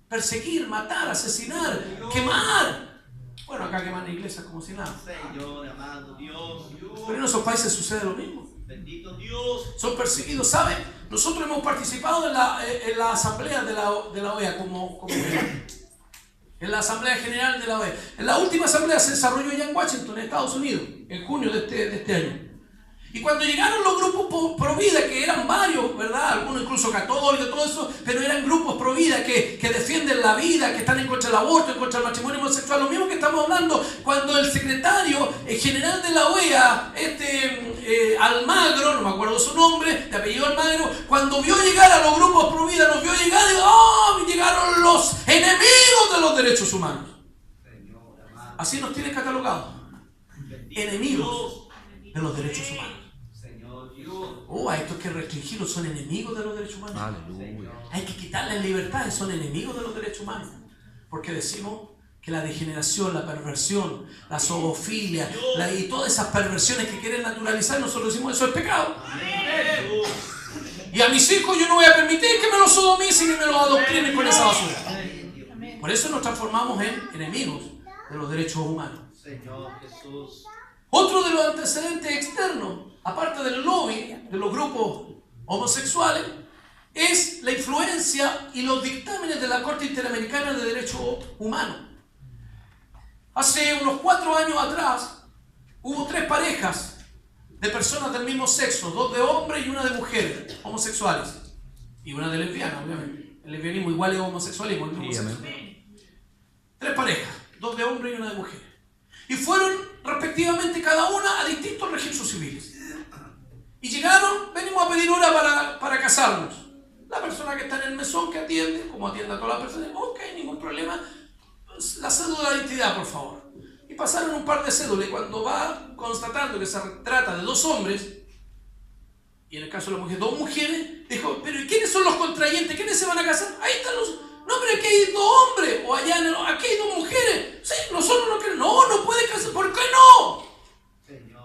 perseguir, matar, asesinar, quemar. Bueno, acá queman la iglesia como si nada. Señor, amado Dios. Pero en esos países sucede lo mismo. Bendito Dios. Son perseguidos, ¿saben? Nosotros hemos participado en la asamblea de la OEA como en la asamblea general de la OEA. En la última asamblea se desarrolló ya en Washington, en Estados Unidos, en junio de este año. Y cuando llegaron los grupos pro vida, que eran varios, ¿verdad? Algunos incluso católicos, todo eso, pero eran grupos pro vida que defienden la vida, que están en contra del aborto, en contra del matrimonio homosexual, lo mismo que estamos hablando cuando el secretario general de la OEA, Almagro, no me acuerdo su nombre, de apellido Almagro, cuando vio llegar a los grupos pro vida, nos vio llegar y dijo, ¡oh! Llegaron los enemigos de los derechos humanos. Así nos tienen catalogados. Enemigos de los derechos humanos. A estos que restringirlos son enemigos de los derechos humanos. Aleluya. Hay que quitarles libertades, son enemigos de los derechos humanos. Porque decimos que la degeneración, la perversión, la zoofilia y todas esas perversiones que quieren naturalizar, nosotros decimos eso es pecado. Y a mis hijos yo no voy a permitir que me los sodomicen y me los adoctrinen con esa basura. Por eso nos transformamos en enemigos de los derechos humanos. Señor Jesús. Otro de los antecedentes externos, aparte del lobby de los grupos homosexuales, es la influencia y los dictámenes de la Corte Interamericana de Derechos Humanos. Hace unos 4 años atrás hubo 3 parejas de personas del mismo sexo, 2 de hombres y 1 de mujeres homosexuales, y 1 de lesbiana, obviamente. El lesbianismo igual es homosexualismo, el mismo sexo. 3 parejas, 2 de hombres y 1 de mujeres. Y fueron respectivamente cada una a distintos registros civiles. Y llegaron, venimos a pedir hora para casarnos. La persona que está en el mesón que atiende, como atiende a todas las personas, ok, ningún problema, la cédula de identidad, por favor. Y pasaron un par de cédulas y cuando va constatando que se trata de 2 hombres, y en el caso de la mujer, 2 mujeres, dijo, pero ¿y quiénes son los contrayentes? ¿Quiénes se van a casar? Ahí están los... No, pero aquí hay 2 hombres, o allá aquí hay 2 mujeres. Sí, nosotros no queremos. No puede casar. ¿Por qué no?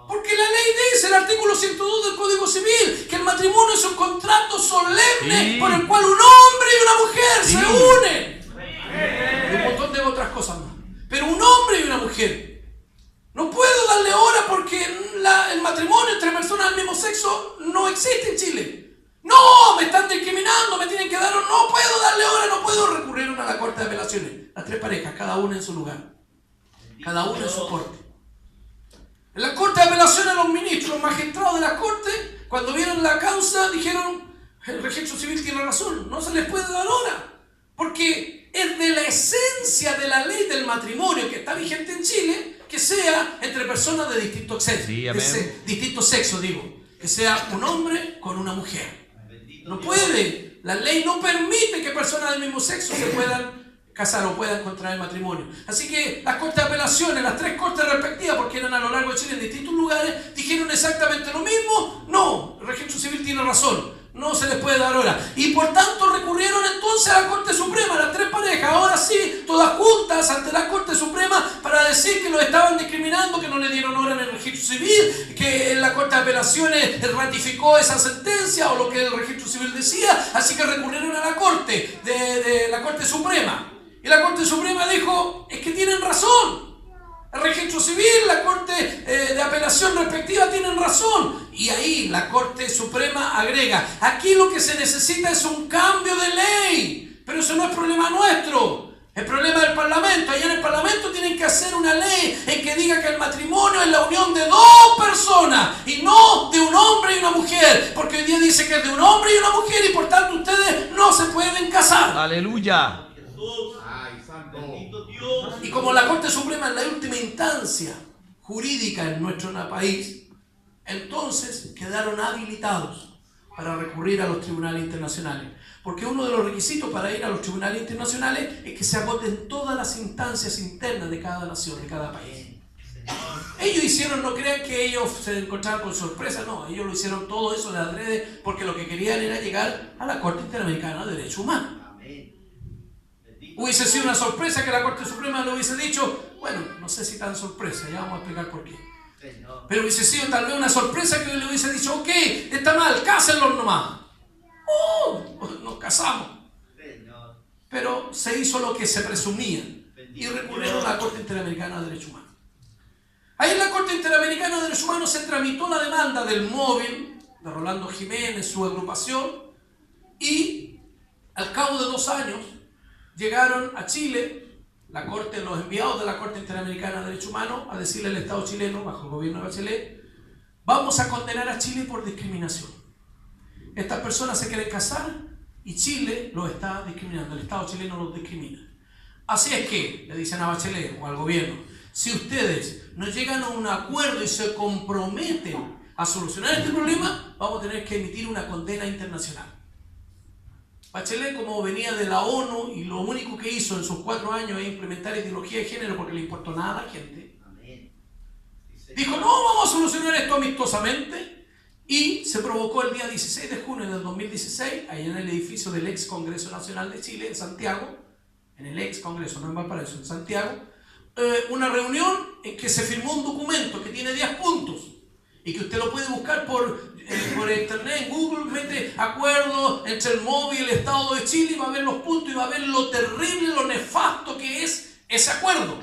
Porque la ley dice, el artículo 102 del Código Civil, que el matrimonio es un contrato solemne por el cual un hombre y una mujer se unen. Y un montón de otras cosas más. Pero un hombre y una mujer. No puedo darle hora porque el matrimonio entre personas del mismo sexo no existe en Chile. No, me están discriminando, me tienen que dar, no puedo darle hora, no puedo recurrir a la Corte de Apelaciones. Las 3 parejas, cada una en su lugar, cada una en su corte. En la Corte de Apelaciones, los ministros, los magistrados de la Corte, cuando vieron la causa, dijeron, el registro civil tiene razón, no se les puede dar hora, porque es de la esencia de la ley del matrimonio que está vigente en Chile, que sea entre personas de distintos sexos, distintos sexos, que sea un hombre con una mujer. No puede, la ley no permite que personas del mismo sexo se puedan casar o puedan contraer matrimonio. Así que las cortes de apelaciones, las 3 cortes respectivas, porque eran a lo largo de Chile en distintos lugares, dijeron exactamente lo mismo. No, el registro civil tiene razón, no se les puede dar hora. Y por tanto recurrieron entonces a la Corte Suprema, las 3 parejas, ahora sí, todas juntas ante la Corte Suprema para decir que los estaban discriminando, que no le dieron hora en el registro civil, que la Corte de Apelaciones ratificó esa sentencia o lo que el registro civil decía, así que recurrieron a la Corte, de la Corte Suprema. Y la Corte Suprema dijo, es que tienen razón. El registro civil, la Corte de Apelación respectiva tienen razón. Y ahí la Corte Suprema agrega, aquí lo que se necesita es un cambio de ley. Pero eso no es problema nuestro, es problema del Parlamento. Allá en el Parlamento tienen que hacer una ley en que diga que el matrimonio es la unión de 2 personas y no de un hombre y una mujer. Porque hoy día dice que es de un hombre y una mujer y por tanto ustedes no se pueden casar. Aleluya. Y como la Corte Suprema es la última instancia jurídica en nuestro país, entonces quedaron habilitados para recurrir a los tribunales internacionales. Porque uno de los requisitos para ir a los tribunales internacionales es que se agoten todas las instancias internas de cada nación, de cada país. Ellos hicieron, no crean que ellos se encontraron con sorpresa, no, ellos lo hicieron todo eso de adrede porque lo que querían era llegar a la Corte Interamericana de Derechos Humanos. Hubiese sido una sorpresa que la Corte Suprema le hubiese dicho, bueno, no sé si tan sorpresa, ya vamos a explicar por qué. Señor. Pero hubiese sido tal vez una sorpresa que le hubiese dicho, ok, está mal, cásenlos nomás. Nos casamos. Señor. Pero se hizo lo que se presumía y recurrieron a la Corte Interamericana de Derechos Humanos. Ahí en la Corte Interamericana de Derechos Humanos se tramitó la demanda del móvil, de Rolando Jiménez, su agrupación, y al cabo de 2 años llegaron a Chile los enviados de la Corte Interamericana de Derechos Humanos a decirle al Estado chileno, bajo el gobierno de Bachelet, vamos a condenar a Chile por discriminación. Estas personas se quieren casar y Chile los está discriminando, el Estado chileno los discrimina. Así es que, le dicen a Bachelet o al gobierno, si ustedes no llegan a un acuerdo y se comprometen a solucionar este problema, vamos a tener que emitir una condena internacional. Bachelet, como venía de la ONU y lo único que hizo en sus 4 años es implementar ideología de género porque le importó nada a la gente, Amén. Sí, Señor. dijo, no, vamos a solucionar esto amistosamente, y se provocó el día 16 de junio del 2016, ahí en el edificio del ex Congreso Nacional de Chile, en Santiago, en el ex Congreso, no en Valparaíso, en Santiago, una reunión en que se firmó un documento que tiene 10 puntos, y que usted lo puede buscar por internet, en Google, mete acuerdo entre el MOVI y el Estado de Chile y va a ver los puntos y va a ver lo terrible, lo nefasto que es ese acuerdo.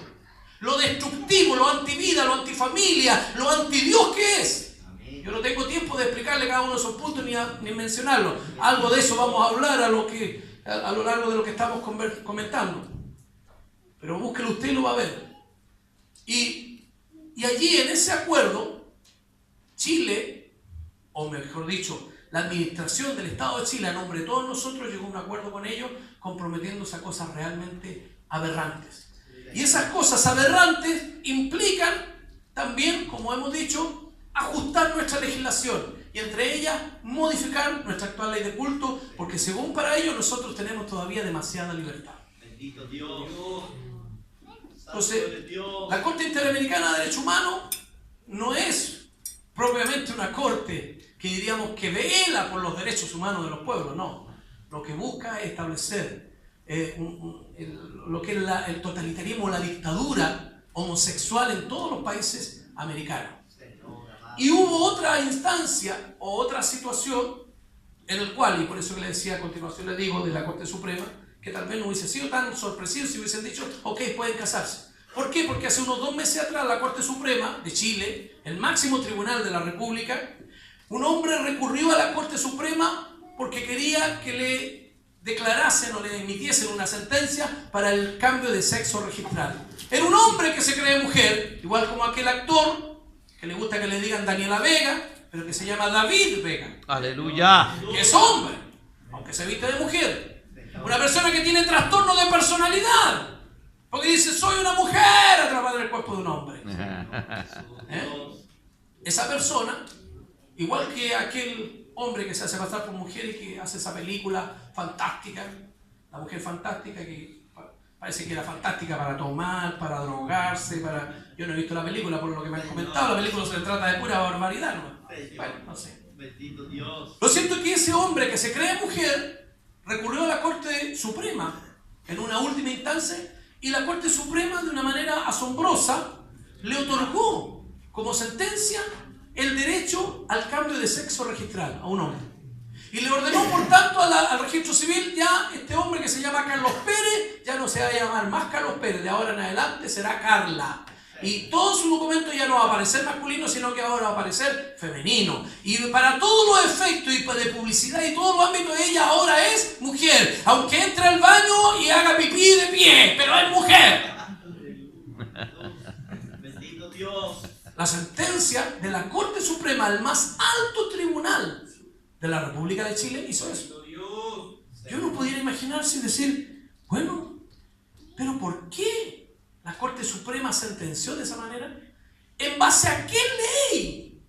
Lo destructivo, lo antivida, lo antifamilia, lo antidios que es. Amén. Yo no tengo tiempo de explicarle cada uno de esos puntos ni mencionarlo. Algo de eso vamos a hablar a lo largo de lo que estamos comentando. Pero búsquelo usted y lo va a ver. Y allí en ese acuerdo, Chile, o mejor dicho, la administración del Estado de Chile, a nombre de todos nosotros, llegó a un acuerdo con ellos, comprometiéndose a cosas realmente aberrantes. Y esas cosas aberrantes implican también, como hemos dicho, ajustar nuestra legislación y entre ellas modificar nuestra actual ley de culto, porque según para ellos nosotros tenemos todavía demasiada libertad. Bendito Dios. Entonces, Santo eres Dios. la Corte Interamericana de Derechos Humanos no es propiamente una corte que diríamos que vela por los derechos humanos de los pueblos, no. Lo que busca es establecer lo que es el totalitarismo, la dictadura homosexual en todos los países americanos. Señor amado. Y hubo otra instancia o otra situación en el cual, y por eso que le decía a continuación, le digo, de la Corte Suprema, que tal vez no hubiese sido tan sorpresivo si hubiesen dicho, ok, pueden casarse. ¿Por qué? Porque hace unos 2 meses atrás la Corte Suprema de Chile, el máximo tribunal de la República, un hombre recurrió a la Corte Suprema porque quería que le declarasen o le emitiesen una sentencia para el cambio de sexo registral. Era un hombre que se cree mujer, igual como aquel actor que le gusta que le digan Daniela Vega, pero que se llama David Vega, Aleluya. que es hombre, aunque se viste de mujer. Una persona que tiene trastorno de personalidad, porque dice, soy una mujer atrapada en el cuerpo de un hombre. Esa persona, igual que aquel hombre que se hace pasar por mujer y que hace esa película fantástica, la mujer fantástica, que parece que era fantástica para tomar, para drogarse, yo no he visto la película por lo que me han comentado, la película se trata de pura barbaridad, ¿no? Bueno, no sé. Bendito Dios. Lo cierto es que ese hombre que se cree mujer recurrió a la Corte Suprema en una última instancia y la Corte Suprema, de una manera asombrosa, le otorgó como sentencia el derecho al cambio de sexo registral a un hombre. Y le ordenó, por tanto, al registro civil, ya este hombre que se llama Carlos Pérez, ya no se va a llamar más Carlos Pérez, de ahora en adelante será Carla. Y todo su documento ya no va a aparecer masculino, sino que ahora va a aparecer femenino. Y para todos los efectos y de publicidad y todos los ámbitos, ella ahora es mujer. Aunque entre al baño y haga pipí de pie, pero es mujer. Bendito Dios. La sentencia de la Corte Suprema, el más alto tribunal de la República de Chile, hizo eso. Yo no pudiera imaginarse y decir, bueno, pero ¿por qué la Corte Suprema sentenció de esa manera? ¿En base a qué ley?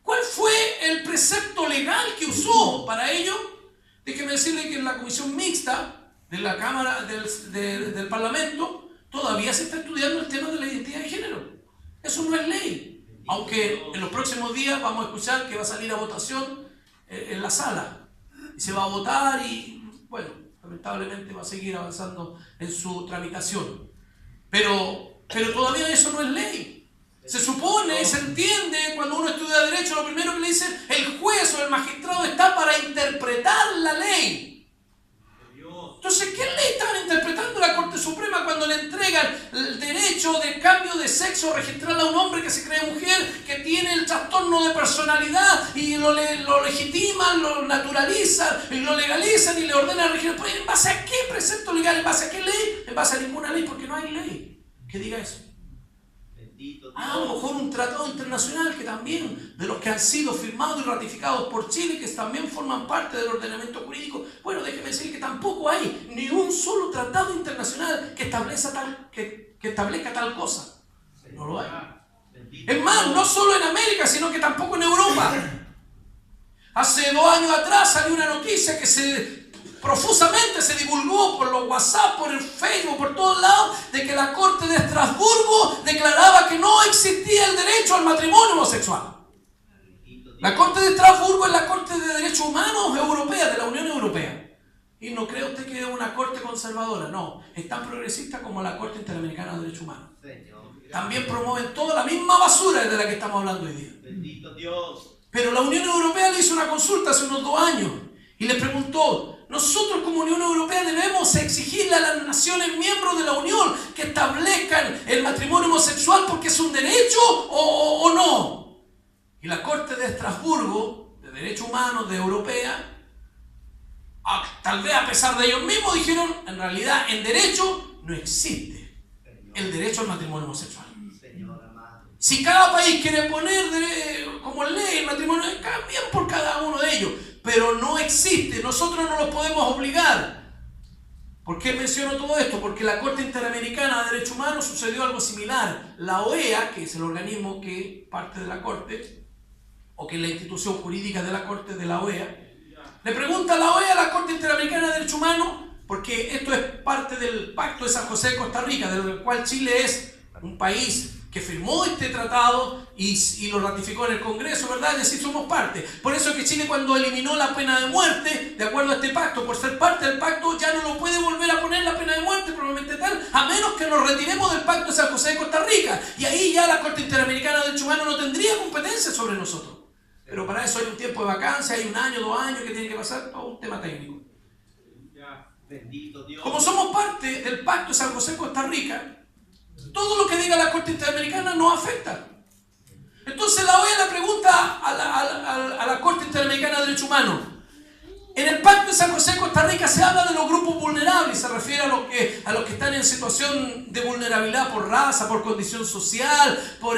¿Cuál fue el precepto legal que usó para ello? Déjeme decirle que en la comisión mixta de la Cámara del Parlamento todavía se está estudiando el tema de la identidad de género. Eso no es ley. Aunque en los próximos días vamos a escuchar que va a salir a votación en la sala. Y se va a votar y, bueno, Lamentablemente va a seguir avanzando en su tramitación. Pero todavía eso no es ley. Se supone, se entiende, cuando uno estudia Derecho, lo primero que le dice, el juez o el magistrado está para interpretar la ley. Entonces, ¿qué ley estaban interpretando la Corte Suprema cuando le entregan el derecho de cambio de sexo registral a un hombre que se cree mujer, que tiene el trastorno de personalidad y lo legitiman, lo naturalizan y lo legalizan y le ordenan registrar? Pues, ¿en base a qué precepto legal? ¿En base a qué ley? En base a ninguna ley, porque no hay ley que diga eso. A lo mejor un tratado internacional que también, de los que han sido firmados y ratificados por Chile, que también forman parte del ordenamiento jurídico. Bueno, déjeme decir que tampoco hay ni un solo tratado internacional que establezca tal cosa. No lo hay. Es más, no solo en América, sino que tampoco en Europa. Hace 2 años atrás salió una noticia que profusamente se divulgó por los WhatsApp, por el Facebook, por todos lados, de que la Corte de Estrasburgo declaraba que no existía el derecho al matrimonio homosexual. La Corte de Estrasburgo es la Corte de Derechos Humanos Europea, de la Unión Europea. Y no cree usted que es una corte conservadora, no. Es tan progresista como la Corte Interamericana de Derechos Humanos. También promueven toda la misma basura de la que estamos hablando hoy día. Bendito Dios. Pero la Unión Europea le hizo una consulta hace unos 2 años y le preguntó: nosotros como Unión Europea debemos exigirle a las naciones miembros de la Unión que establezcan el matrimonio homosexual porque es un derecho o no. Y la Corte de Estrasburgo, de Derechos Humanos de Europea, tal vez a pesar de ellos mismos, dijeron: en realidad en derecho no existe el derecho al matrimonio homosexual. Si cada país quiere poner como ley el matrimonio, cambian por cada uno de ellos, pero no existe. Nosotros no los podemos obligar. ¿Por qué menciono todo esto? Porque la Corte Interamericana de Derechos Humanos sucedió algo similar. La OEA, que es el organismo que parte de la Corte, o que es la institución jurídica de la Corte de la OEA, le pregunta a la OEA, a la Corte Interamericana de Derechos Humanos, porque esto es parte del Pacto de San José de Costa Rica, del cual Chile es un país que firmó este tratado y lo ratificó en el Congreso, ¿verdad? Es decir, somos parte. Por eso es que Chile, cuando eliminó la pena de muerte, de acuerdo a este pacto, por ser parte del pacto, ya no lo puede volver a poner la pena de muerte, probablemente tal, a menos que nos retiremos del Pacto de San José de Costa Rica. Y ahí ya la Corte Interamericana de Derechos Humanos no tendría competencia sobre nosotros. Pero para eso hay un tiempo de vacancia, hay 1 año, 2 años que tiene que pasar, todo un tema técnico. Bendito Dios. Como somos parte del Pacto de San José de Costa Rica, todo lo que diga la Corte Interamericana nos afecta. Entonces la OEA le pregunta a la Corte Interamericana de Derechos Humanos: en el Pacto de San José de Costa Rica se habla de los grupos vulnerables, se refiere a los que están en situación de vulnerabilidad por raza, por condición social, por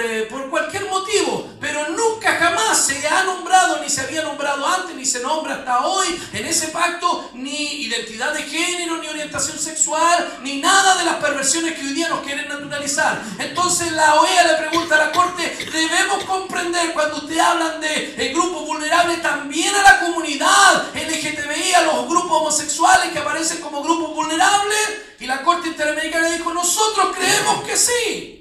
cualquier motivo, pero nunca jamás se ha nombrado, ni se había nombrado antes, ni se nombra hasta hoy en ese pacto, ni identidad de género, ni orientación sexual, ni nada de las perversiones que hoy día nos quieren naturalizar. Entonces la OEA le pregunta a la Corte: debemos comprender, cuando ustedes hablan de grupos vulnerables, también a la comunidad LGTBI, a los grupos homosexuales que aparecen como grupos vulnerables. Y la Corte Interamericana dijo: nosotros creemos que sí.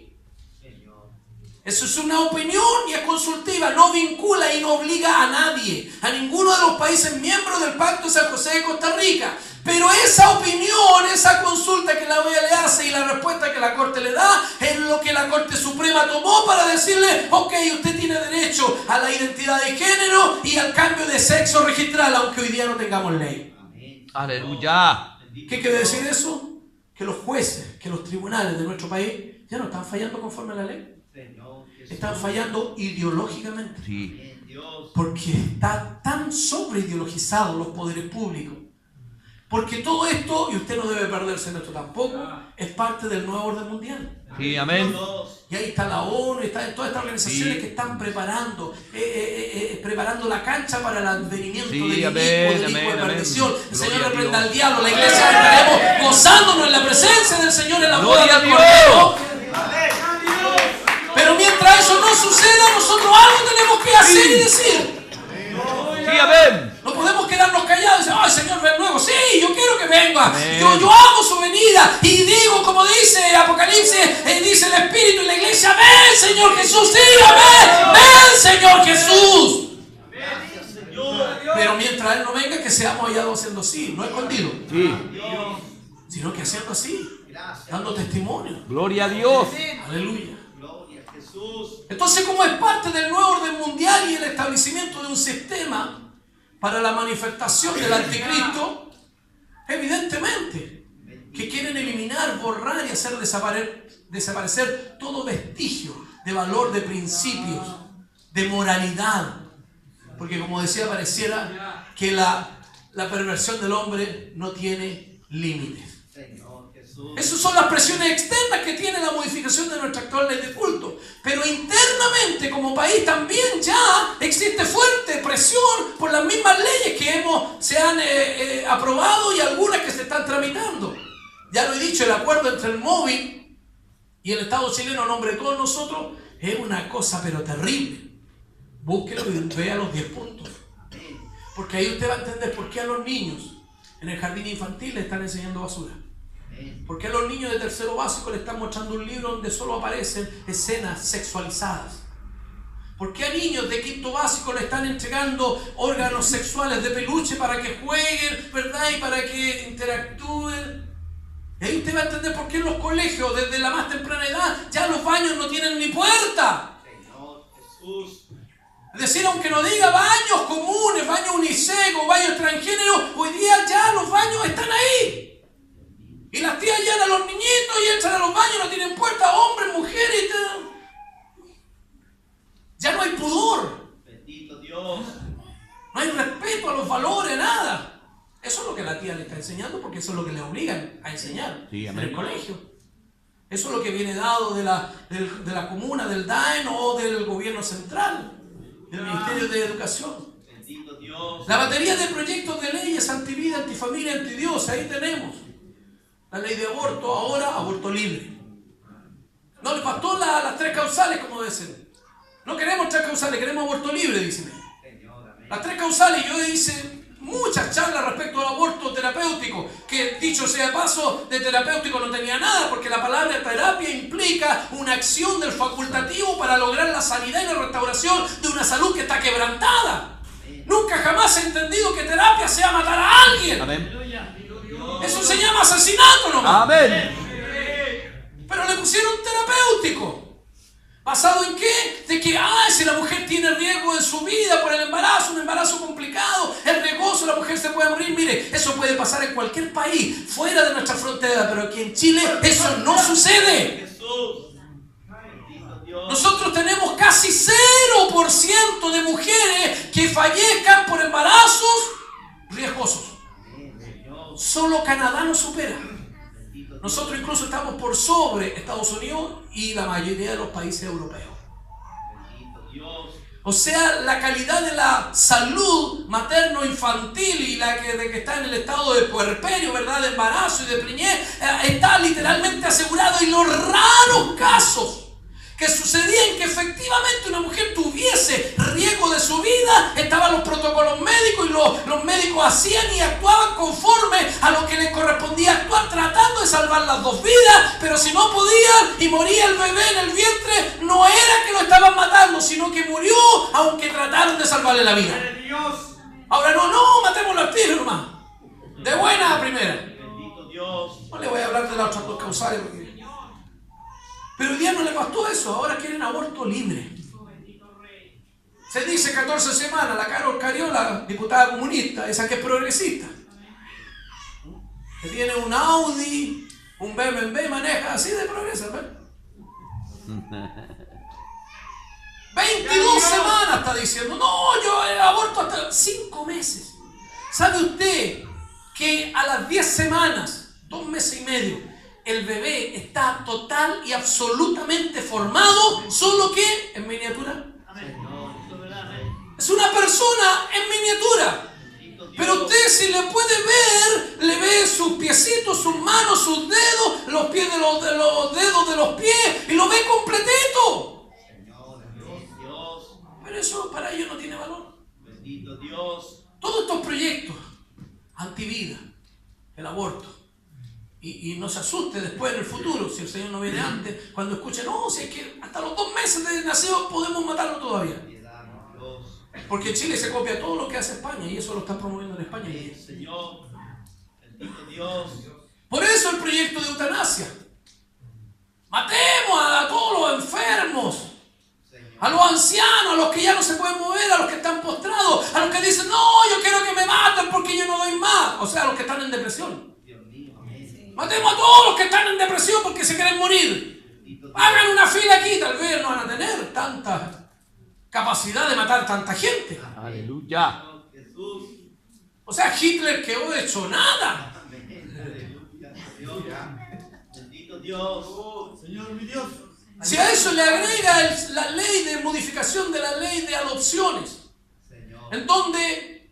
Eso es una opinión y es consultiva, no vincula y no obliga a nadie, a ninguno de los países miembros del Pacto de San José de Costa Rica. Pero esa opinión, esa consulta que la OEA le hace y la respuesta que la Corte le da, es lo que la Corte Suprema tomó para decirle: ok, usted tiene derecho a la identidad de género y al cambio de sexo registral, aunque hoy día no tengamos ley. Aleluya. ¿Qué quiere decir eso? Que los jueces, que los tribunales de nuestro país ya no están fallando conforme a la ley. Están fallando ideológicamente. Sí. Porque está tan sobreideologizados los poderes públicos. Porque todo esto, y usted no debe perderse en esto tampoco, es parte del nuevo orden mundial. Sí, amén. Y ahí está la ONU, están todas estas organizaciones Sí. que están preparando la cancha para el advenimiento Sí, del amén, hijo de amén, perdición. amén. El Señor Gloria a reprenda Dios. al diablo, la iglesia estaremos gozándonos en la presencia del Señor en la boda Gloria a del Dios. Cordero. Pero mientras eso no suceda, nosotros algo tenemos que hacer y decir. Sí, amén. No podemos quedarnos callados y decir: ay, Señor, ven luego. Sí, yo quiero que venga. Amén. Yo amo su venida. Y digo, como dice Apocalipsis, dice el Espíritu y la iglesia: ven, Señor Jesús. Sí, amén. Ven, Señor Jesús. Gracias, Señor. Pero mientras Él no venga, que seamos hallados haciendo así, no escondidos, Sí. Dios. sino que haciendo así, Gracias. dando testimonio. Gloria a Dios. Aleluya. Gloria a Jesús. Entonces, como es parte del nuevo orden mundial y el establecimiento de un sistema para la manifestación del anticristo, evidentemente que quieren eliminar, borrar y hacer desaparecer todo vestigio de valor, de principios, de moralidad. Porque como decía, pareciera que la perversión del hombre no tiene límites. Señor Jesús. Esas son las presiones externas que tiene la modificación de nuestra actual ley de culto. Pero internamente, como país, también ya existe fuerte presión por las mismas leyes que se han aprobado y algunas que se están tramitando. Ya lo he dicho, el acuerdo entre el MOVI y el Estado chileno a nombre de todos nosotros es una cosa pero terrible. Búsquelo y vea los 10 puntos. Porque ahí usted va a entender por qué a los niños en el jardín infantil le están enseñando basura. ¿Por qué a los niños de tercero básico le están mostrando un libro donde solo aparecen escenas sexualizadas? ¿Por qué a niños de quinto básico le están entregando órganos sexuales de peluche para que jueguen, ¿verdad? Y para que interactúen. Y ahí usted va a entender por qué en los colegios, desde la más temprana edad, ya los baños no tienen ni puerta. Señor Jesús. Es decir, aunque no diga baños comunes, baños unisex o baños transgénero, hoy día ya los baños están ahí. Y las tías llevan a los niñitos y entran a los baños, no tienen puerta, hombres, mujeres y tal. Ya no hay pudor, Bendito Dios. no hay respeto a los valores, nada. Eso es lo que la tía le está enseñando, porque eso es lo que le obligan a enseñar Sí, en amén. el colegio. Eso es lo que viene dado de la comuna, del DAEN o del gobierno central, del Ministerio de Educación. Bendito Dios. La batería de proyectos de leyes antivida, antifamilia, antidios, ahí tenemos. La ley de aborto, ahora aborto libre. No le faltó las 3 causales, como dicen. No queremos 3 causales, queremos aborto libre, dicen. Señor, amén. Las 3 causales, yo hice muchas charlas respecto al aborto terapéutico, que dicho sea de paso, de terapéutico no tenía nada, porque la palabra terapia implica una acción del facultativo para lograr la sanidad y la restauración de una salud que está quebrantada. Nunca jamás he entendido que terapia sea matar a alguien. Amén. Eso se llama asesinato nomás. Amén. Pero le pusieron terapéutico. ¿Basado en qué? De que, si la mujer tiene riesgo en su vida por el embarazo, un embarazo complicado, es riesgoso, la mujer se puede morir. Mire, eso puede pasar en cualquier país, fuera de nuestra frontera, pero aquí en Chile eso no sucede. Jesús. Bendito Dios. Nosotros tenemos casi 0% de mujeres que fallezcan por embarazos riesgosos. Amén, Señor. Solo Canadá nos supera. Bendito Dios. Nosotros incluso estamos por sobre Estados Unidos y la mayoría de los países europeos. Bendito Dios. O sea, la calidad de la salud materno-infantil y la de que está en el estado de puerperio, ¿verdad? De embarazo y de preñez, está literalmente asegurado. Y los raros casos que sucedían que efectivamente una mujer tuviese riesgo de su vida, estaban los protocolos médicos y los médicos hacían y actuaban conforme a lo que les correspondía actuar, tratando de salvar las 2 vidas. Pero si no podían y moría el bebé en el vientre, no era que lo estaban matando, sino que murió aunque trataron de salvarle la vida. Ahora no, matémoslo al tiro nomás, de buena a primera. Bendito Dios. No le voy a hablar de las otras 2 causales porque... Pero hoy día no le bastó eso, ahora quieren aborto libre. Se dice 14 semanas, la Carol Cariola, diputada comunista, esa que es progresista, que tiene un Audi, un BMW, maneja así de progresa, ¿verdad? 22 semanas está diciendo, no, yo aborto hasta 5 meses. ¿Sabe usted que a las 10 semanas, 2 meses y medio, el bebé está total y absolutamente formado, solo que en miniatura? Es una persona en miniatura. Bendito Dios. Pero usted, si le puede ver, le ve sus piecitos, sus manos, sus dedos, los pies de los dedos de los pies, y lo ve completito. Señor, bendito Dios. Pero eso para ellos no tiene valor. Bendito Dios. Todos estos proyectos, antivida, el aborto, y no se asuste después en el futuro, si el Señor no viene antes, cuando escuche, no, si es que hasta los 2 meses de nacido podemos matarlo todavía. Piedad, Dios. Porque en Chile se copia todo lo que hace España y eso lo están promoviendo en España. Señor. Bendito Dios. Por eso el proyecto de eutanasia. Matemos a todos los enfermos, a los ancianos, a los que ya no se pueden mover, a los que están postrados, a los que dicen, no, yo quiero que me maten porque yo no doy más. O sea, a los que están en depresión. Dios mío. Amén. Matemos a todos los que están en depresión porque se quieren morir. Bendito Dios. Hagan una fila aquí, tal vez no van a tener tanta capacidad de matar tanta gente. Aleluya. Jesús. O sea, Hitler quedó hecho nada. Amén. Aleluya. Dios. Bendito Dios. Señor mi Dios. Si a eso le agrega la ley de modificación de la ley de adopciones, Señor. en donde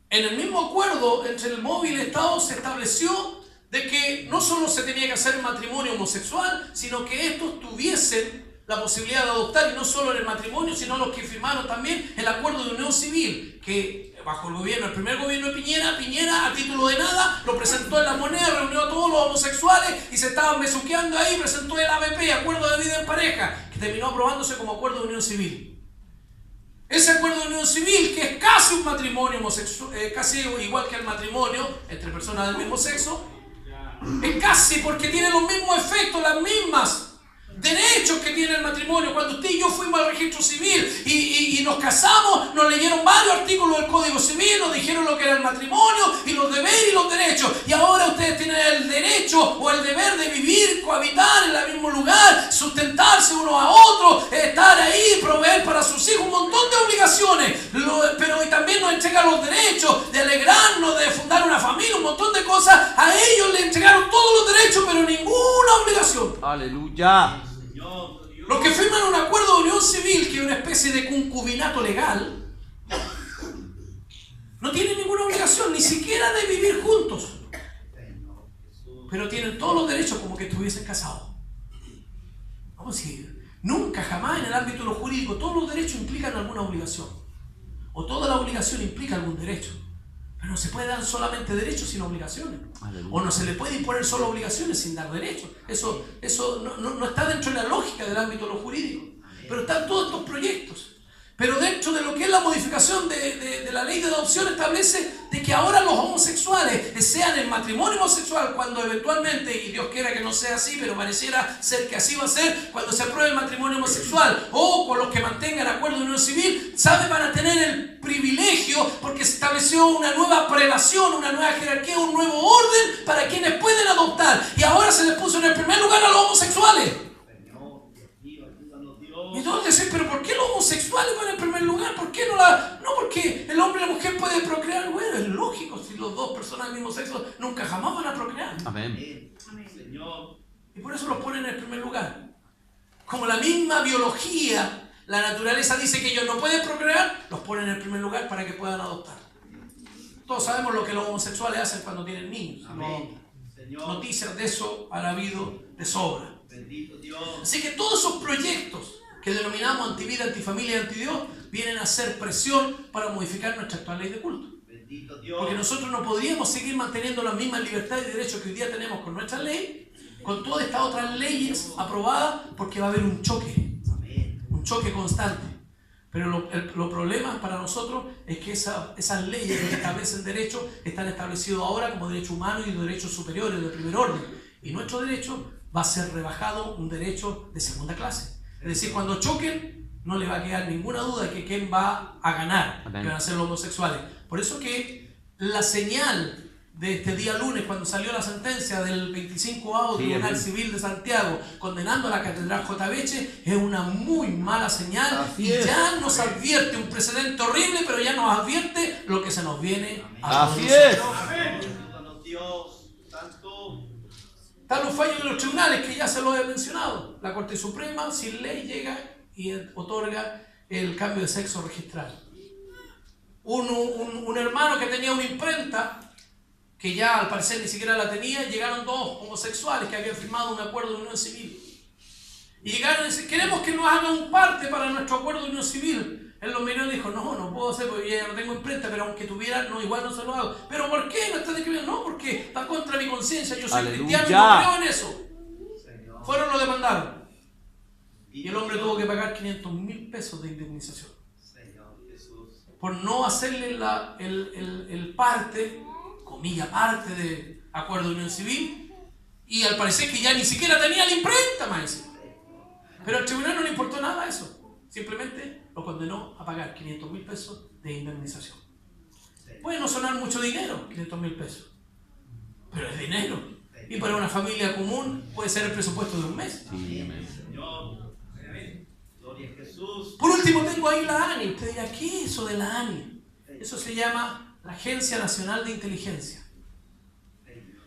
en el mismo acuerdo entre el MOB y el Estado se estableció de que no solo se tenía que hacer matrimonio homosexual, sino que estos tuviesen la posibilidad de adoptar, y no solo en el matrimonio, sino los que firmaron también el acuerdo de unión civil, que bajo el gobierno, el primer gobierno de Piñera a título de nada, lo presentó en La Moneda, reunió a todos los homosexuales y se estaban besuqueando ahí, presentó el ABP, Acuerdo de Vida en Pareja, que terminó aprobándose como acuerdo de unión civil. Ese acuerdo de unión civil, que es casi un matrimonio homosexual, casi igual que el matrimonio entre personas del mismo sexo, es casi porque tiene los mismos efectos, las mismas derechos que tiene el matrimonio. Cuando usted y yo fuimos al registro civil y nos casamos, nos leyeron varios artículos del Código Civil, nos dijeron lo que era el matrimonio y los deberes y los derechos. Y ahora ustedes tienen el derecho o el deber de vivir, cohabitar en el mismo lugar, sustentarse unos a otros, estar ahí, proveer para sus hijos, un montón de obligaciones. Pero y también nos entregan los derechos de alegrarnos, de fundar una familia, un montón de cosas. A ellos les entregaron todos los derechos, pero ninguna obligación. Aleluya. Los que firman un acuerdo de unión civil, que es una especie de concubinato legal, no tienen ninguna obligación, ni siquiera de vivir juntos. Pero tienen todos los derechos como que estuviesen casados. Vamos a decir, nunca, jamás en el ámbito de lo jurídico, todos los derechos implican alguna obligación. O toda la obligación implica algún derecho. Pero no se puede dar solamente derechos sin obligaciones. Aleluya. O no se le puede imponer solo obligaciones sin dar derechos. Eso no está dentro de la lógica del ámbito de lo jurídico. Pero están todos estos proyectos. Pero dentro de lo que es la modificación de la ley de adopción establece de que ahora los homosexuales sean en matrimonio homosexual cuando eventualmente, y Dios quiera que no sea así, pero pareciera ser que así va a ser, cuando se apruebe el matrimonio homosexual o con los que mantengan acuerdo de unión civil, ¿sabe? Van a tener el privilegio porque se estableció una nueva prelación, una nueva jerarquía, un nuevo orden para quienes pueden adoptar. Y ahora se les puso en el primer lugar a los homosexuales. Y todos dicen, pero ¿por qué los homosexuales van en primer lugar? ¿Por qué no la...? No, porque el hombre y la mujer pueden procrear. Bueno, es lógico, si los dos personas del mismo sexo nunca jamás van a procrear. Amén. Señor. Y por eso los ponen en el primer lugar. Como la misma biología, la naturaleza dice que ellos no pueden procrear, los ponen en el primer lugar para que puedan adoptar. Todos sabemos lo que los homosexuales hacen cuando tienen niños. Amén. Señor. Noticias de eso han habido de sobra. Bendito Dios. Así que todos esos proyectos que denominamos antivida, antifamilia y antidios vienen a ser presión para modificar nuestra actual ley de culto. Bendito Dios. Porque nosotros no podríamos seguir manteniendo las mismas libertades y derechos que hoy día tenemos con nuestra ley, con todas estas otras leyes aprobadas, porque va a haber un choque constante. Pero los problemas para nosotros es que esas leyes que establecen derechos están establecidos ahora como derechos humanos y derechos superiores de primer orden. Y nuestro derecho va a ser rebajado un derecho de segunda clase. Es decir, cuando choquen, no le va a quedar ninguna duda de que quién va a ganar, Amén. que van a ser los homosexuales. Por eso que la señal de este día lunes, cuando salió la sentencia del 25º Tribunal amén. Civil de Santiago, condenando a la Catedral J. Beche, es una muy mala señal. Así y es. ya nos advierte un precedente horrible, pero ya nos advierte lo que se nos viene a Así nosotros. es. Ayúdanos, Dios. Santo. Están los fallos de los tribunales que ya se los he mencionado. La Corte Suprema, sin ley, llega y otorga el cambio de sexo registral. Un hermano que tenía una imprenta, que ya al parecer ni siquiera la tenía, llegaron dos homosexuales que habían firmado un acuerdo de unión civil. Y llegaron y dicen, queremos que nos hagan un parte para nuestro acuerdo de unión civil. Él lo miró y dijo, no puedo hacer porque ya no tengo imprenta, pero aunque tuviera, no, igual no se lo hago. ¿Pero por qué no estás escribiendo? No, porque va contra mi conciencia, yo soy Aleluya. cristiano y no creo en eso. Señor. Fueron, lo demandaron. Y el hombre tuvo que pagar 500.000 pesos de indemnización. Señor Jesús. por no hacerle el parte, comilla parte de acuerdo de unión civil, y al parecer que ya ni siquiera tenía la imprenta, maestro. Pero al tribunal no le importó nada eso. Simplemente lo condenó a pagar 500,000 pesos de indemnización. Puede no sonar mucho dinero, 500,000 pesos, pero es dinero. Y para una familia común puede ser el presupuesto de un mes. Señor. Gloria a Jesús. Por último tengo ahí la ANI. Usted dirá, ¿qué es eso de la ANI? Eso se llama la Agencia Nacional de Inteligencia.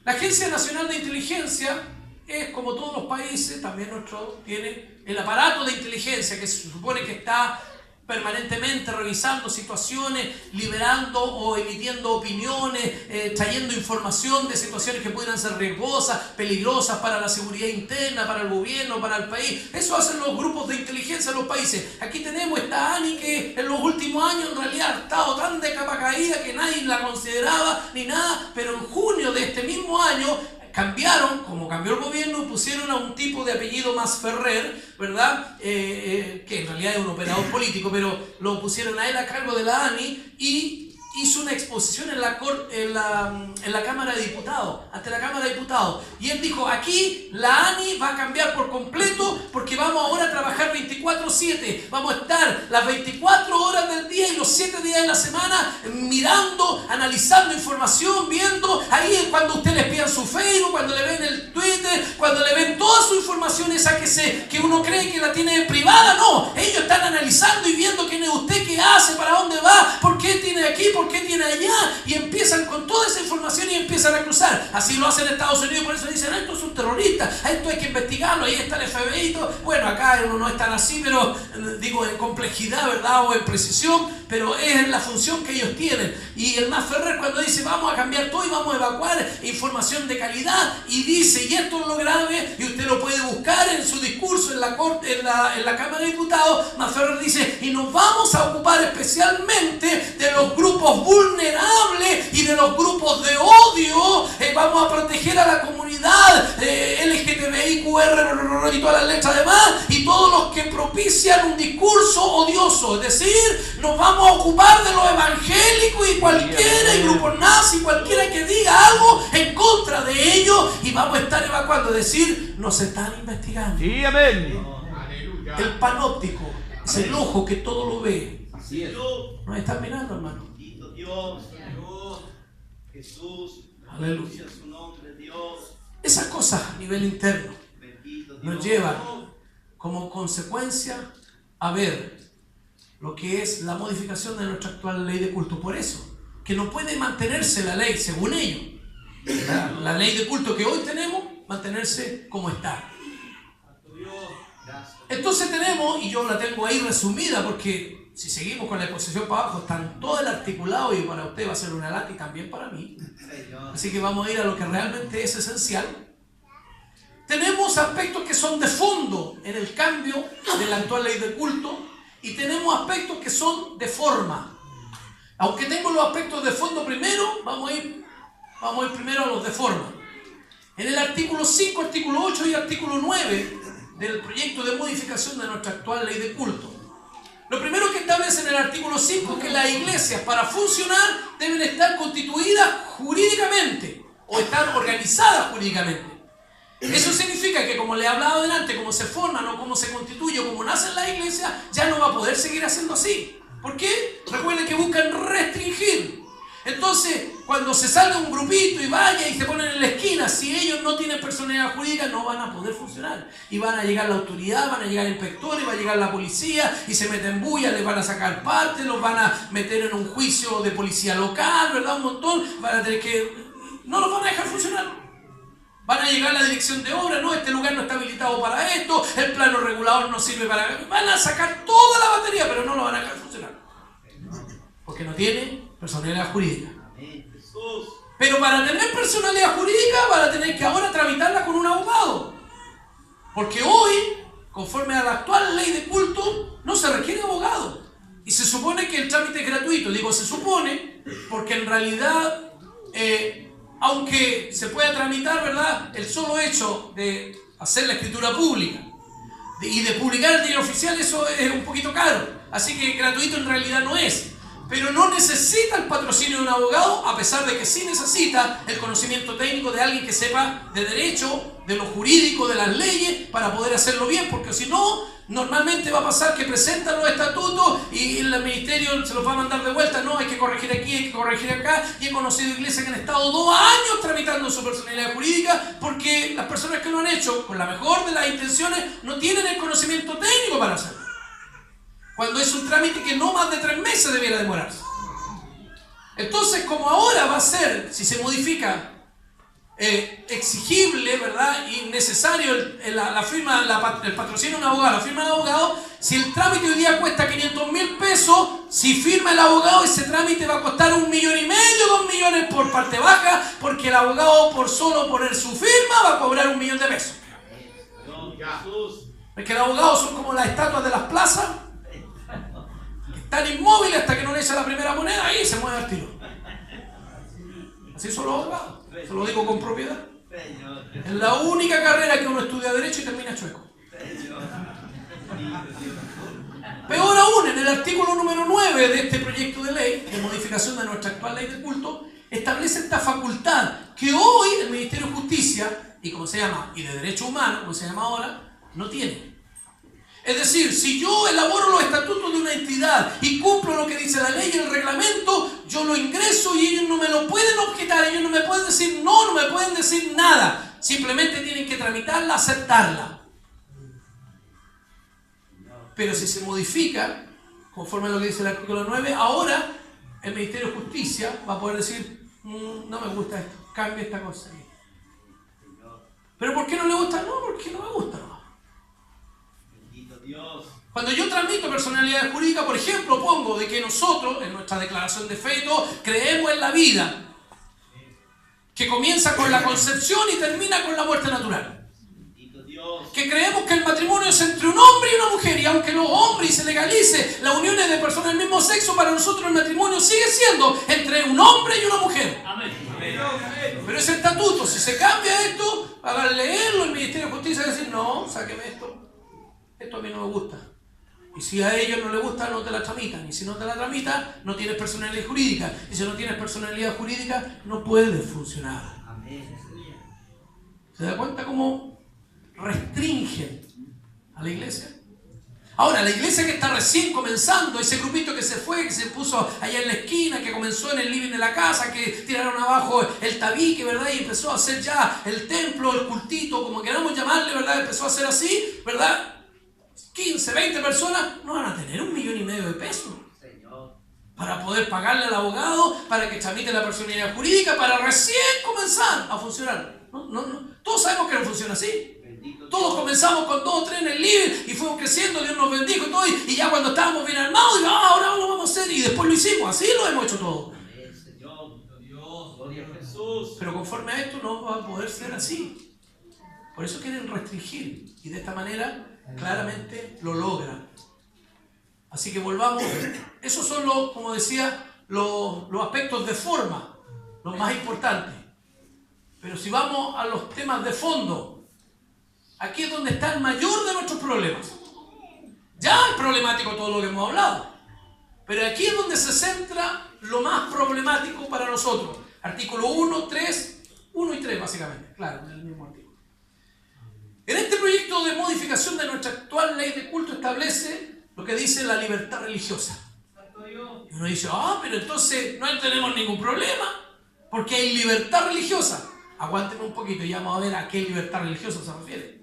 La Agencia Nacional de Inteligencia es, como todos los países, también nuestro, tiene el aparato de inteligencia que se supone que está permanentemente revisando situaciones, liberando o emitiendo opiniones, trayendo información de situaciones que pudieran ser riesgosas, peligrosas para la seguridad interna, para el gobierno, para el país. Eso hacen los grupos de inteligencia de los países. Aquí tenemos esta ANI que en los últimos años en realidad ha estado tan de capa caída que nadie la consideraba ni nada, pero en junio de este mismo año cambiaron, como cambió el gobierno, pusieron a un tipo de apellido Masferrer, ¿verdad? Que en realidad es un operador político, pero lo pusieron a él a cargo de la ANI y hizo una exposición en la Cámara de Diputados, ante la Cámara de Diputados. Y él dijo, aquí la ANI va a cambiar por completo porque vamos ahora a trabajar 24/7. Vamos a estar las 24 horas del día y los 7 días de la semana mirando, analizando información, viendo. Ahí cuando usted les pida su Facebook, cuando le ven el Twitter, cuando le ven toda su información esa que uno cree que la tiene privada, no. Ellos están analizando y viendo quién es usted, qué hace, para dónde va, por qué tiene aquí, por qué tiene allá, y empiezan con toda esa información y empiezan a cruzar. Así lo hacen en Estados Unidos, por eso dicen, esto es un terrorista, esto hay que investigarlo, ahí está el FBI y todo. Bueno, acá uno no es tan así, pero digo en complejidad, ¿verdad? O en precisión, pero es la función que ellos tienen. Y el Masferrer cuando dice, vamos a cambiar todo y vamos a evacuar información de calidad, y dice, y esto es lo grave, y usted lo puede buscar en su discurso en la corte, en la Cámara de Diputados, Masferrer dice, y nos vamos a ocupar especialmente de los grupos vulnerables y de los grupos de odio. Vamos a proteger a la comunidad LGTBIQR y todas las letras demás, y todos los que propician un discurso odioso. Es decir, nos vamos a ocupar de los evangélicos y cualquiera, y grupos nazis, cualquiera que diga algo en contra de ellos, y vamos a estar evacuando. Es decir, nos están investigando. Sí, amén. El panóptico es el ojo que todo lo ve. Así es. Nos están mirando, hermano. Bendito Dios. Jesús. Aleluya. Su nombre, Dios. Esas cosas a nivel interno Bendito Dios. nos llevan como consecuencia a ver lo que es la modificación de nuestra actual ley de culto. Por eso, que no puede mantenerse la ley según ellos. La ley de culto que hoy tenemos, mantenerse como está. Entonces tenemos, y yo la tengo ahí resumida porque si seguimos con la exposición para abajo, están todo el articulado y para usted va a ser una lata y también para mí. Así que vamos a ir a lo que realmente es esencial. Tenemos aspectos que son de fondo en el cambio de la actual ley de culto y tenemos aspectos que son de forma. Aunque tengo los aspectos de fondo primero, vamos a ir primero a los de forma. En el artículo 5, artículo 8 y artículo 9 del proyecto de modificación de nuestra actual ley de culto. Lo primero que establece en el artículo 5 es que las iglesias para funcionar deben estar constituidas jurídicamente o estar organizadas jurídicamente. Eso significa que, como le he hablado delante, como se forman o como se constituye o como nacen las iglesias, ya no va a poder seguir haciendo así. ¿Por qué? Recuerden que buscan restringir. Entonces, cuando se salga un grupito y vaya y se ponen en la esquina, si ellos no tienen personalidad jurídica, no van a poder funcionar. Y van a llegar la autoridad, van a llegar inspectores, va a llegar la policía y se meten bulla, les van a sacar parte, los van a meter en un juicio de policía local, ¿verdad? Un montón, van a tener que... no los van a dejar funcionar. Van a llegar a la dirección de obra, no, este lugar no está habilitado para esto, el plano regulador no sirve para... Van a sacar toda la batería, pero no lo van a dejar funcionar. Porque no tiene personalidad jurídica. Pero para tener personalidad jurídica van a tener que ahora tramitarla con un abogado. Porque hoy, conforme a la actual ley de culto, no se requiere abogado. Y se supone que el trámite es gratuito. Digo se supone, porque en realidad, aunque se pueda tramitar, ¿verdad?, el solo hecho de hacer la escritura pública y de publicar el diario oficial, eso es un poquito caro. Así que gratuito en realidad no es. pero no necesita el patrocinio de un abogado, a pesar de que sí necesita el conocimiento técnico de alguien que sepa de derecho, de lo jurídico, de las leyes, para poder hacerlo bien, porque si no, normalmente va a pasar que presentan los estatutos y el ministerio se los va a mandar de vuelta. No, hay que corregir aquí, hay que corregir acá. Y he conocido iglesias que han estado 2 años tramitando su personalidad jurídica porque las personas que lo han hecho con la mejor de las intenciones no tienen el conocimiento técnico para hacerlo, cuando es un trámite que no más de 3 meses debiera demorarse. Entonces, como ahora va a ser, si se modifica, exigible, ¿verdad?, y necesario la firma, el patrocinio de un abogado, la firma del abogado, si el trámite hoy día cuesta 500.000 pesos, si firma el abogado, ese trámite va a costar 1,5 millones, 2 millones por parte baja, porque el abogado, por solo poner su firma, va a cobrar 1 millón de pesos. Porque los abogados son como las estatuas de las plazas, están inmóviles hasta que no le echa la primera moneda y se mueve al tiro. Así son los abogados. Se lo digo con propiedad. Es la única carrera que uno estudia derecho y termina chueco. Peor aún, en el artículo número 9 de este proyecto de ley, de modificación de nuestra actual ley de culto, establece esta facultad que hoy el Ministerio de Justicia, y como se llama, y de Derecho Humano, como se llama ahora, no tiene. Es decir, si yo elaboro los estatutos de una entidad y cumplo lo que dice la ley y el reglamento, yo lo ingreso y ellos no me lo pueden objetar, ellos no me pueden decir no me pueden decir nada. Simplemente tienen que tramitarla, aceptarla. Pero si se modifica, conforme a lo que dice el artículo 9, ahora el Ministerio de Justicia va a poder decir, no me gusta esto, cambia esta cosa. ¿Pero por qué no le gusta? No, porque no me gusta. Cuando yo transmito personalidad jurídica, por ejemplo, pongo de que nosotros, en nuestra declaración de fe y todo, creemos en la vida, que comienza con la concepción y termina con la muerte natural. Que creemos que el matrimonio es entre un hombre y una mujer, y aunque los hombres se legalice las uniones de personas del mismo sexo, para nosotros el matrimonio sigue siendo entre un hombre y una mujer. Amén. Pero ese estatuto, si se cambia esto, para leerlo, el Ministerio de Justicia va a decir, no, sáqueme esto. Esto a mí no me gusta. Y si a ellos no les gusta, no te la tramitan. Y si no te la tramitan, no tienes personalidad jurídica. Y si no tienes personalidad jurídica, no puedes funcionar. ¿Se da cuenta cómo restringen a la iglesia? Ahora, la iglesia que está recién comenzando, ese grupito que se fue, que se puso allá en la esquina, que comenzó en el living de la casa, que tiraron abajo el tabique, ¿verdad? Y empezó a hacer ya el templo, el cultito, como queramos llamarle, ¿verdad? Empezó a hacer así, ¿verdad? 15, 20 personas no van a tener 1,5 millones de pesos para poder pagarle al abogado, para que tramite la personalidad jurídica, para recién comenzar a funcionar. No. Todos sabemos que no funciona así. Todos comenzamos con 2 o 3 en el living y fuimos creciendo, Dios nos bendijo y todo, y ya cuando estábamos bien armados, digo, ahora lo vamos a hacer, y después lo hicimos, así lo hemos hecho todo. Pero conforme a esto no va a poder ser así. Por eso quieren restringir, y de esta manera claramente lo logran. Así que volvamos. Esos son los, como decía, los aspectos de forma, los más importantes. Pero si vamos a los temas de fondo, aquí es donde está el mayor de nuestros problemas. Ya es problemático todo lo que hemos hablado, pero aquí es donde se centra lo más problemático para nosotros. Artículo 1, 3, 1 y 3 básicamente, claro, en el mismo artículo. En este proyecto de modificación de nuestra actual ley de culto establece lo que dice la libertad religiosa. Y uno dice, pero entonces no tenemos ningún problema, porque hay libertad religiosa. Aguánteme un poquito y ya vamos a ver a qué libertad religiosa se refiere.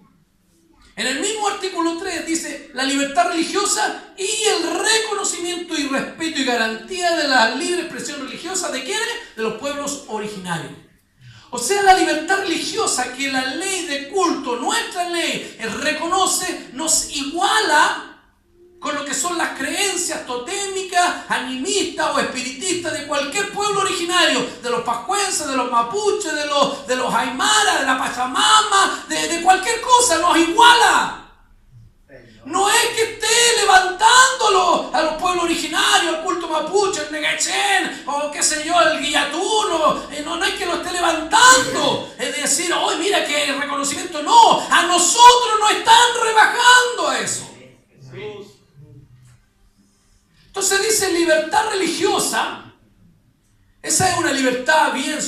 En el mismo artículo 3 dice la libertad religiosa y el reconocimiento y respeto y garantía de la libre expresión religiosa ¿de quiénes? De los pueblos originarios. O sea, la libertad religiosa que la ley de culto, nuestra ley, reconoce, nos iguala con lo que son las creencias totémicas, animistas o espiritistas de cualquier pueblo originario, de los pascuenses, de los mapuches, de los aymaras, de la Pachamama, de cualquier cosa, nos iguala. No es que esté levantando a los pueblos originarios, el culto mapuche, el Neguechén, o qué sé yo, el Guillatuno, no es que lo esté levantando, es decir, mira que el reconocimiento no, a nosotros nos están rebajando a eso. Entonces dice libertad religiosa.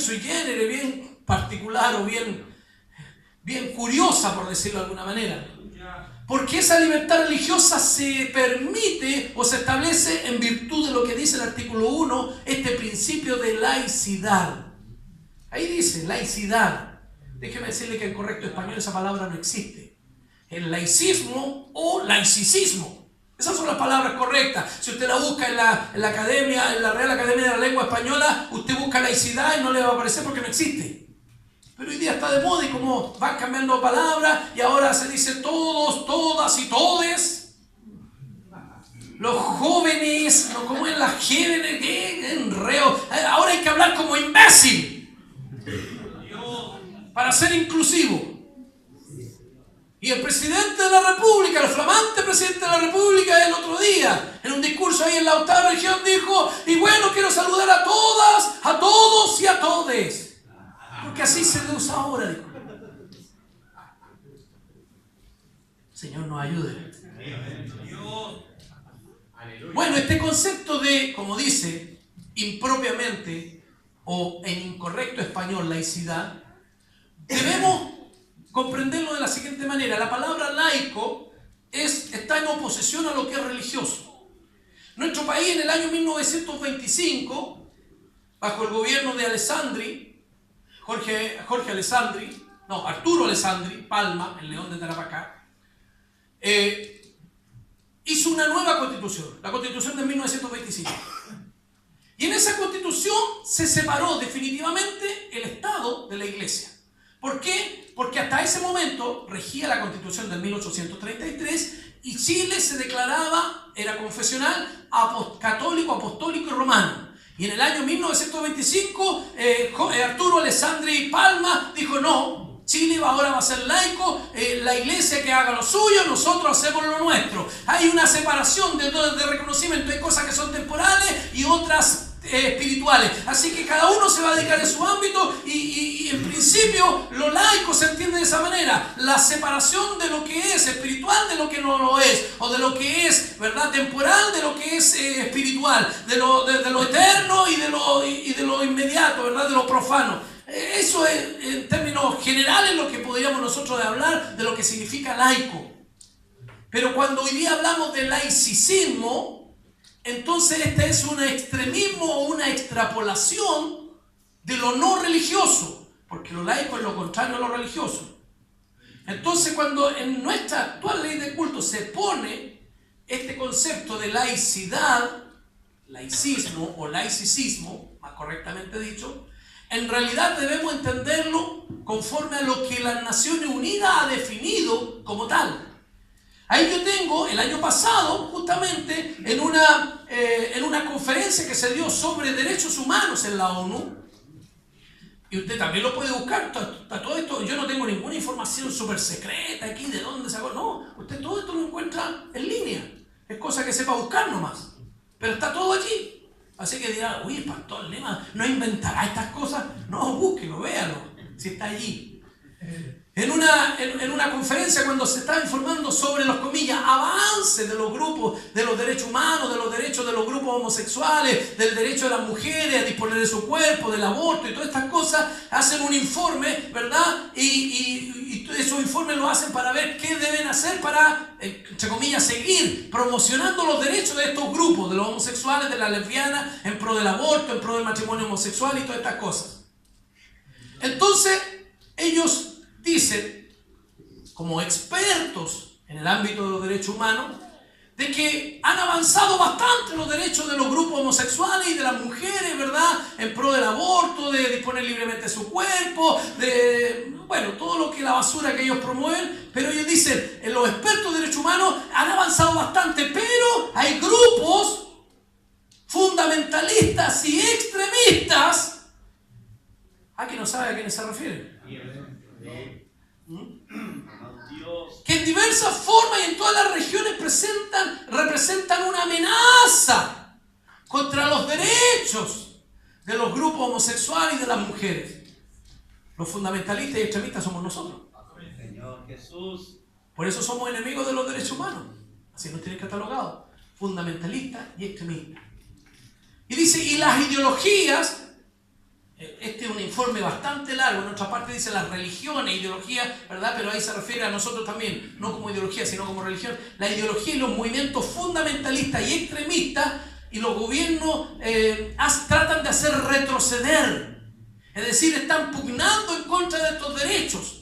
sui generis, bien particular o bien curiosa, por decirlo de alguna manera. Porque esa libertad religiosa se permite o se establece en virtud de lo que dice el artículo 1, este principio de laicidad. Ahí dice laicidad. Déjeme decirle que en correcto español esa palabra no existe. El laicismo o laicismo. Esas son las palabras correctas. Si usted la busca en la academia, en la Real Academia de la Lengua Española, usted busca laicidad y no le va a aparecer porque no existe. Pero hoy día está de moda y como van cambiando palabras y ahora se dice todos, todas y todes. Los jóvenes, no como en las jóvenes, qué enreo. Ahora hay que hablar como imbécil para ser inclusivo. Y el presidente de la República, el flamante presidente de la República, el otro día, en un discurso ahí en la 8ª región, dijo: y bueno, quiero saludar a todas, a todos y a todes. Porque así se le usa ahora, dijo. Señor nos ayude. Bueno, este concepto de, como dice, impropiamente o en incorrecto español, laicidad, debemos comprenderlo de la siguiente manera. La palabra laico está en oposición a lo que es religioso. Nuestro país en el año 1925, bajo el gobierno de Arturo Alessandri Palma, el León de Tarapacá, hizo una nueva constitución, la constitución de 1925. Y en esa constitución se separó definitivamente el Estado de la Iglesia. ¿Por qué? Porque hasta ese momento regía la constitución de 1833 y Chile se declaraba, era confesional, católico, apostólico y romano. Y en el año 1925, Arturo Alessandri Palma dijo: no, Chile ahora va a ser laico, la iglesia que haga lo suyo, nosotros hacemos lo nuestro. Hay una separación de reconocimiento, hay cosas que son temporales y otras espirituales. Así que cada uno se va a dedicar en su ámbito y en principio lo laico se entiende de esa manera: la separación de lo que es espiritual de lo que no lo es, o de lo que es, ¿verdad?, temporal de lo que es espiritual, de lo eterno y de lo inmediato, ¿verdad?, de lo profano. Eso es, en términos generales, lo que podríamos nosotros hablar de lo que significa laico. Pero cuando hoy día hablamos de laicismo, entonces este es un extremismo o una extrapolación de lo no religioso, porque lo laico es lo contrario a lo religioso. Entonces, cuando en nuestra actual ley de culto se pone este concepto de laicidad, laicismo o laicismo, más correctamente dicho, en realidad debemos entenderlo conforme a lo que las Naciones Unidas ha definido como tal. Ahí yo tengo, el año pasado, justamente, en una conferencia que se dio sobre derechos humanos en la ONU, y usted también lo puede buscar, todo esto, yo no tengo ninguna información súper secreta aquí, de dónde sacó, no, usted todo esto lo encuentra en línea, es cosa que sepa buscar nomás, pero está todo allí. Así que dirá: uy, el pastor Lema no inventará estas cosas. No, búsquelo, véalo, si está allí. En una conferencia, cuando se estaba informando sobre los, comillas, avances de los grupos de los derechos humanos, de los derechos de los grupos homosexuales, del derecho de las mujeres a disponer de su cuerpo, del aborto y todas estas cosas, hacen un informe, ¿verdad? Y esos informes lo hacen para ver qué deben hacer para, entre comillas, seguir promocionando los derechos de estos grupos, de los homosexuales, de las lesbianas, en pro del aborto, en pro del matrimonio homosexual y todas estas cosas. Entonces, ellos dicen, como expertos en el ámbito de los derechos humanos, de que han avanzado bastante los derechos de los grupos homosexuales y de las mujeres, ¿verdad?, en pro del aborto, de disponer libremente de su cuerpo, de, bueno, todo lo que la basura que ellos promueven. Pero ellos dicen, los expertos de derechos humanos han avanzado bastante, pero hay grupos fundamentalistas y extremistas. Aquí no sabe a quiénes se refieren. Que en diversas formas y en todas las regiones representan una amenaza contra los derechos de los grupos homosexuales y de las mujeres. Los fundamentalistas y extremistas somos nosotros. Señor Jesús. Por eso somos enemigos de los derechos humanos. Así nos tienen catalogados: fundamentalistas y extremistas. Y dice, y las ideologías Este es un informe bastante largo. En otra parte dice las religiones, ideologías, ¿verdad? Pero ahí se refiere a nosotros también, no como ideología, sino como religión. La ideología y los movimientos fundamentalistas y extremistas y los gobiernos tratan de hacer retroceder. Es decir, están pugnando en contra de estos derechos.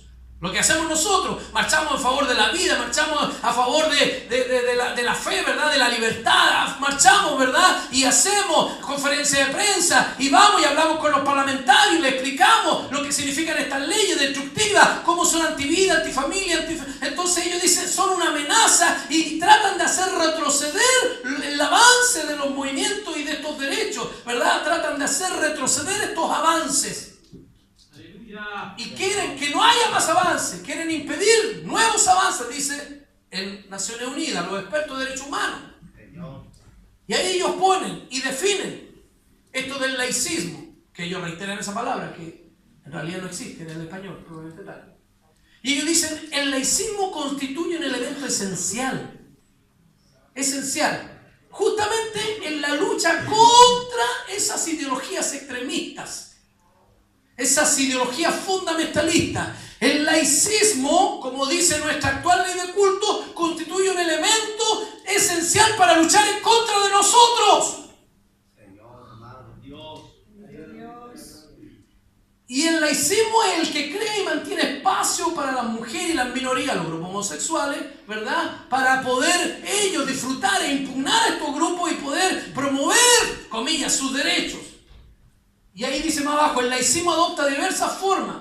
Lo que hacemos nosotros, marchamos a favor de la vida, marchamos a favor de la fe, ¿verdad? De la libertad, marchamos, ¿verdad? Y hacemos conferencias de prensa y vamos y hablamos con los parlamentarios y les explicamos lo que significan estas leyes destructivas, cómo son antivida, antifamilia, Entonces ellos dicen son una amenaza y tratan de hacer retroceder el avance de los movimientos y de estos derechos, ¿verdad? Tratan de hacer retroceder estos avances. Y quieren que no haya más avances, quieren impedir nuevos avances, dice en Naciones Unidas, los expertos de derechos humanos. Y ahí ellos ponen y definen esto del laicismo, que ellos reiteran esa palabra, que en realidad no existe en el español, probablemente tal. Y ellos dicen, el laicismo constituye un elemento esencial, justamente en la lucha contra esas ideologías extremistas. Esas ideologías fundamentalistas. El laicismo, como dice nuestra actual ley de culto, constituye un elemento esencial para luchar en contra de nosotros. Señor, amado Dios. Y el laicismo es el que crea y mantiene espacio para las mujeres y las minorías, los grupos homosexuales, ¿verdad? Para poder ellos disfrutar e impugnar a estos grupos y poder promover, comillas, sus derechos. Y ahí dice más abajo, el laicismo adopta diversas formas.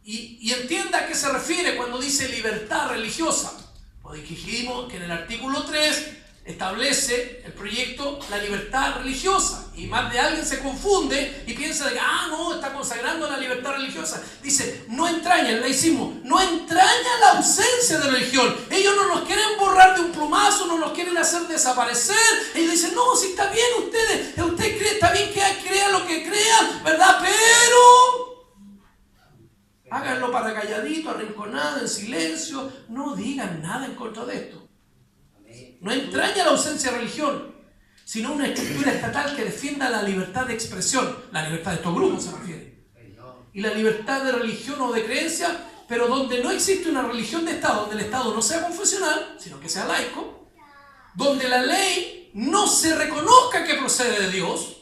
Y entienda a qué se refiere cuando dice libertad religiosa. Porque dijimos que en el artículo 3 establece el proyecto la libertad religiosa. Y más de alguien se confunde y piensa de que, no, está consagrando la libertad religiosa. Dice, no entraña el laicismo, no entraña la ausencia de religión. Ellos no nos quieren borrar de un plumazo, no nos quieren hacer desaparecer. Ellos dicen, no, si está bien usted cree, está bien que crea lo que crea, ¿verdad? Pero háganlo para calladito, arrinconado, en silencio. No digan nada en contra de esto. No entraña la ausencia de religión, sino una estructura estatal que defienda la libertad de expresión. La libertad de estos grupos se refiere. Y la libertad de religión o de creencia, pero donde no existe una religión de Estado, donde el Estado no sea confesional, sino que sea laico, donde la ley no se reconozca que procede de Dios,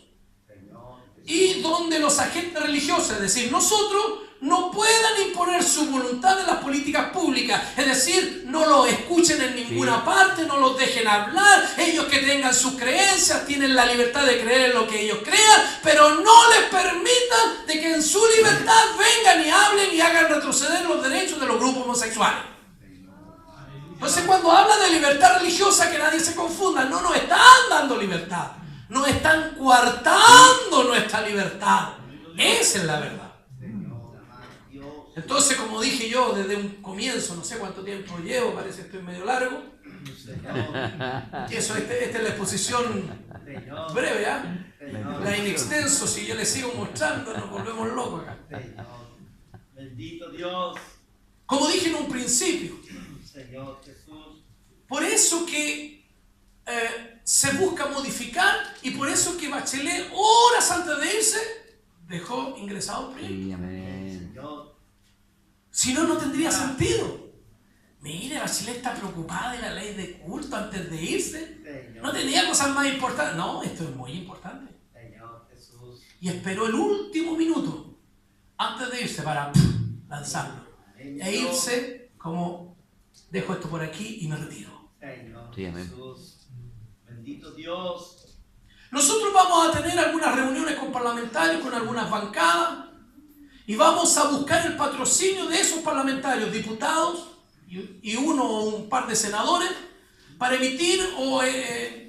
y donde los agentes religiosos, es decir, nosotros, no puedan imponer su voluntad en las políticas públicas. Es decir, no los escuchen en ninguna parte, no los dejen hablar. Ellos que tengan sus creencias, tienen la libertad de creer en lo que ellos crean, pero no les permitan de que en su libertad vengan y hablen y hagan retroceder los derechos de los grupos homosexuales. Entonces, cuando habla de libertad religiosa, que nadie se confunda, no nos están dando libertad, nos están coartando nuestra libertad. Esa es la verdad. Entonces, como dije yo desde un comienzo, no sé cuánto tiempo llevo, parece que estoy medio largo. Y eso, esta es la exposición breve, la in extenso. Si yo les sigo mostrando, nos volvemos locos acá. Bendito Dios. Como dije en un principio, Señor Jesús. por eso que se busca modificar y por eso que Bachelet, horas antes de irse, dejó ingresado el proyecto. Amén. Si no, no tendría sentido. Mire, Bachelet está preocupada de la ley de culto antes de irse. No tenía cosas más importantes. No, esto es muy importante. Señor Jesús. Y esperó el último minuto antes de irse para lanzarlo. E irse como, dejo esto por aquí y me retiro. Señor Sí, amén. Jesús. Bendito Dios. Nosotros vamos a tener algunas reuniones con parlamentarios, con algunas bancadas. Y vamos a buscar el patrocinio de esos parlamentarios, diputados y uno o un par de senadores, para emitir o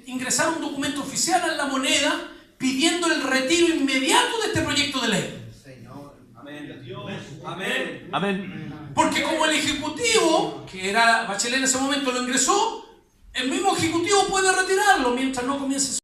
ingresar un documento oficial en La Moneda pidiendo el retiro inmediato de este proyecto de ley. Señor. Amén. Dios. Amén. Amén. Porque como el Ejecutivo, que era Bachelet en ese momento, lo ingresó, el mismo Ejecutivo puede retirarlo mientras no comience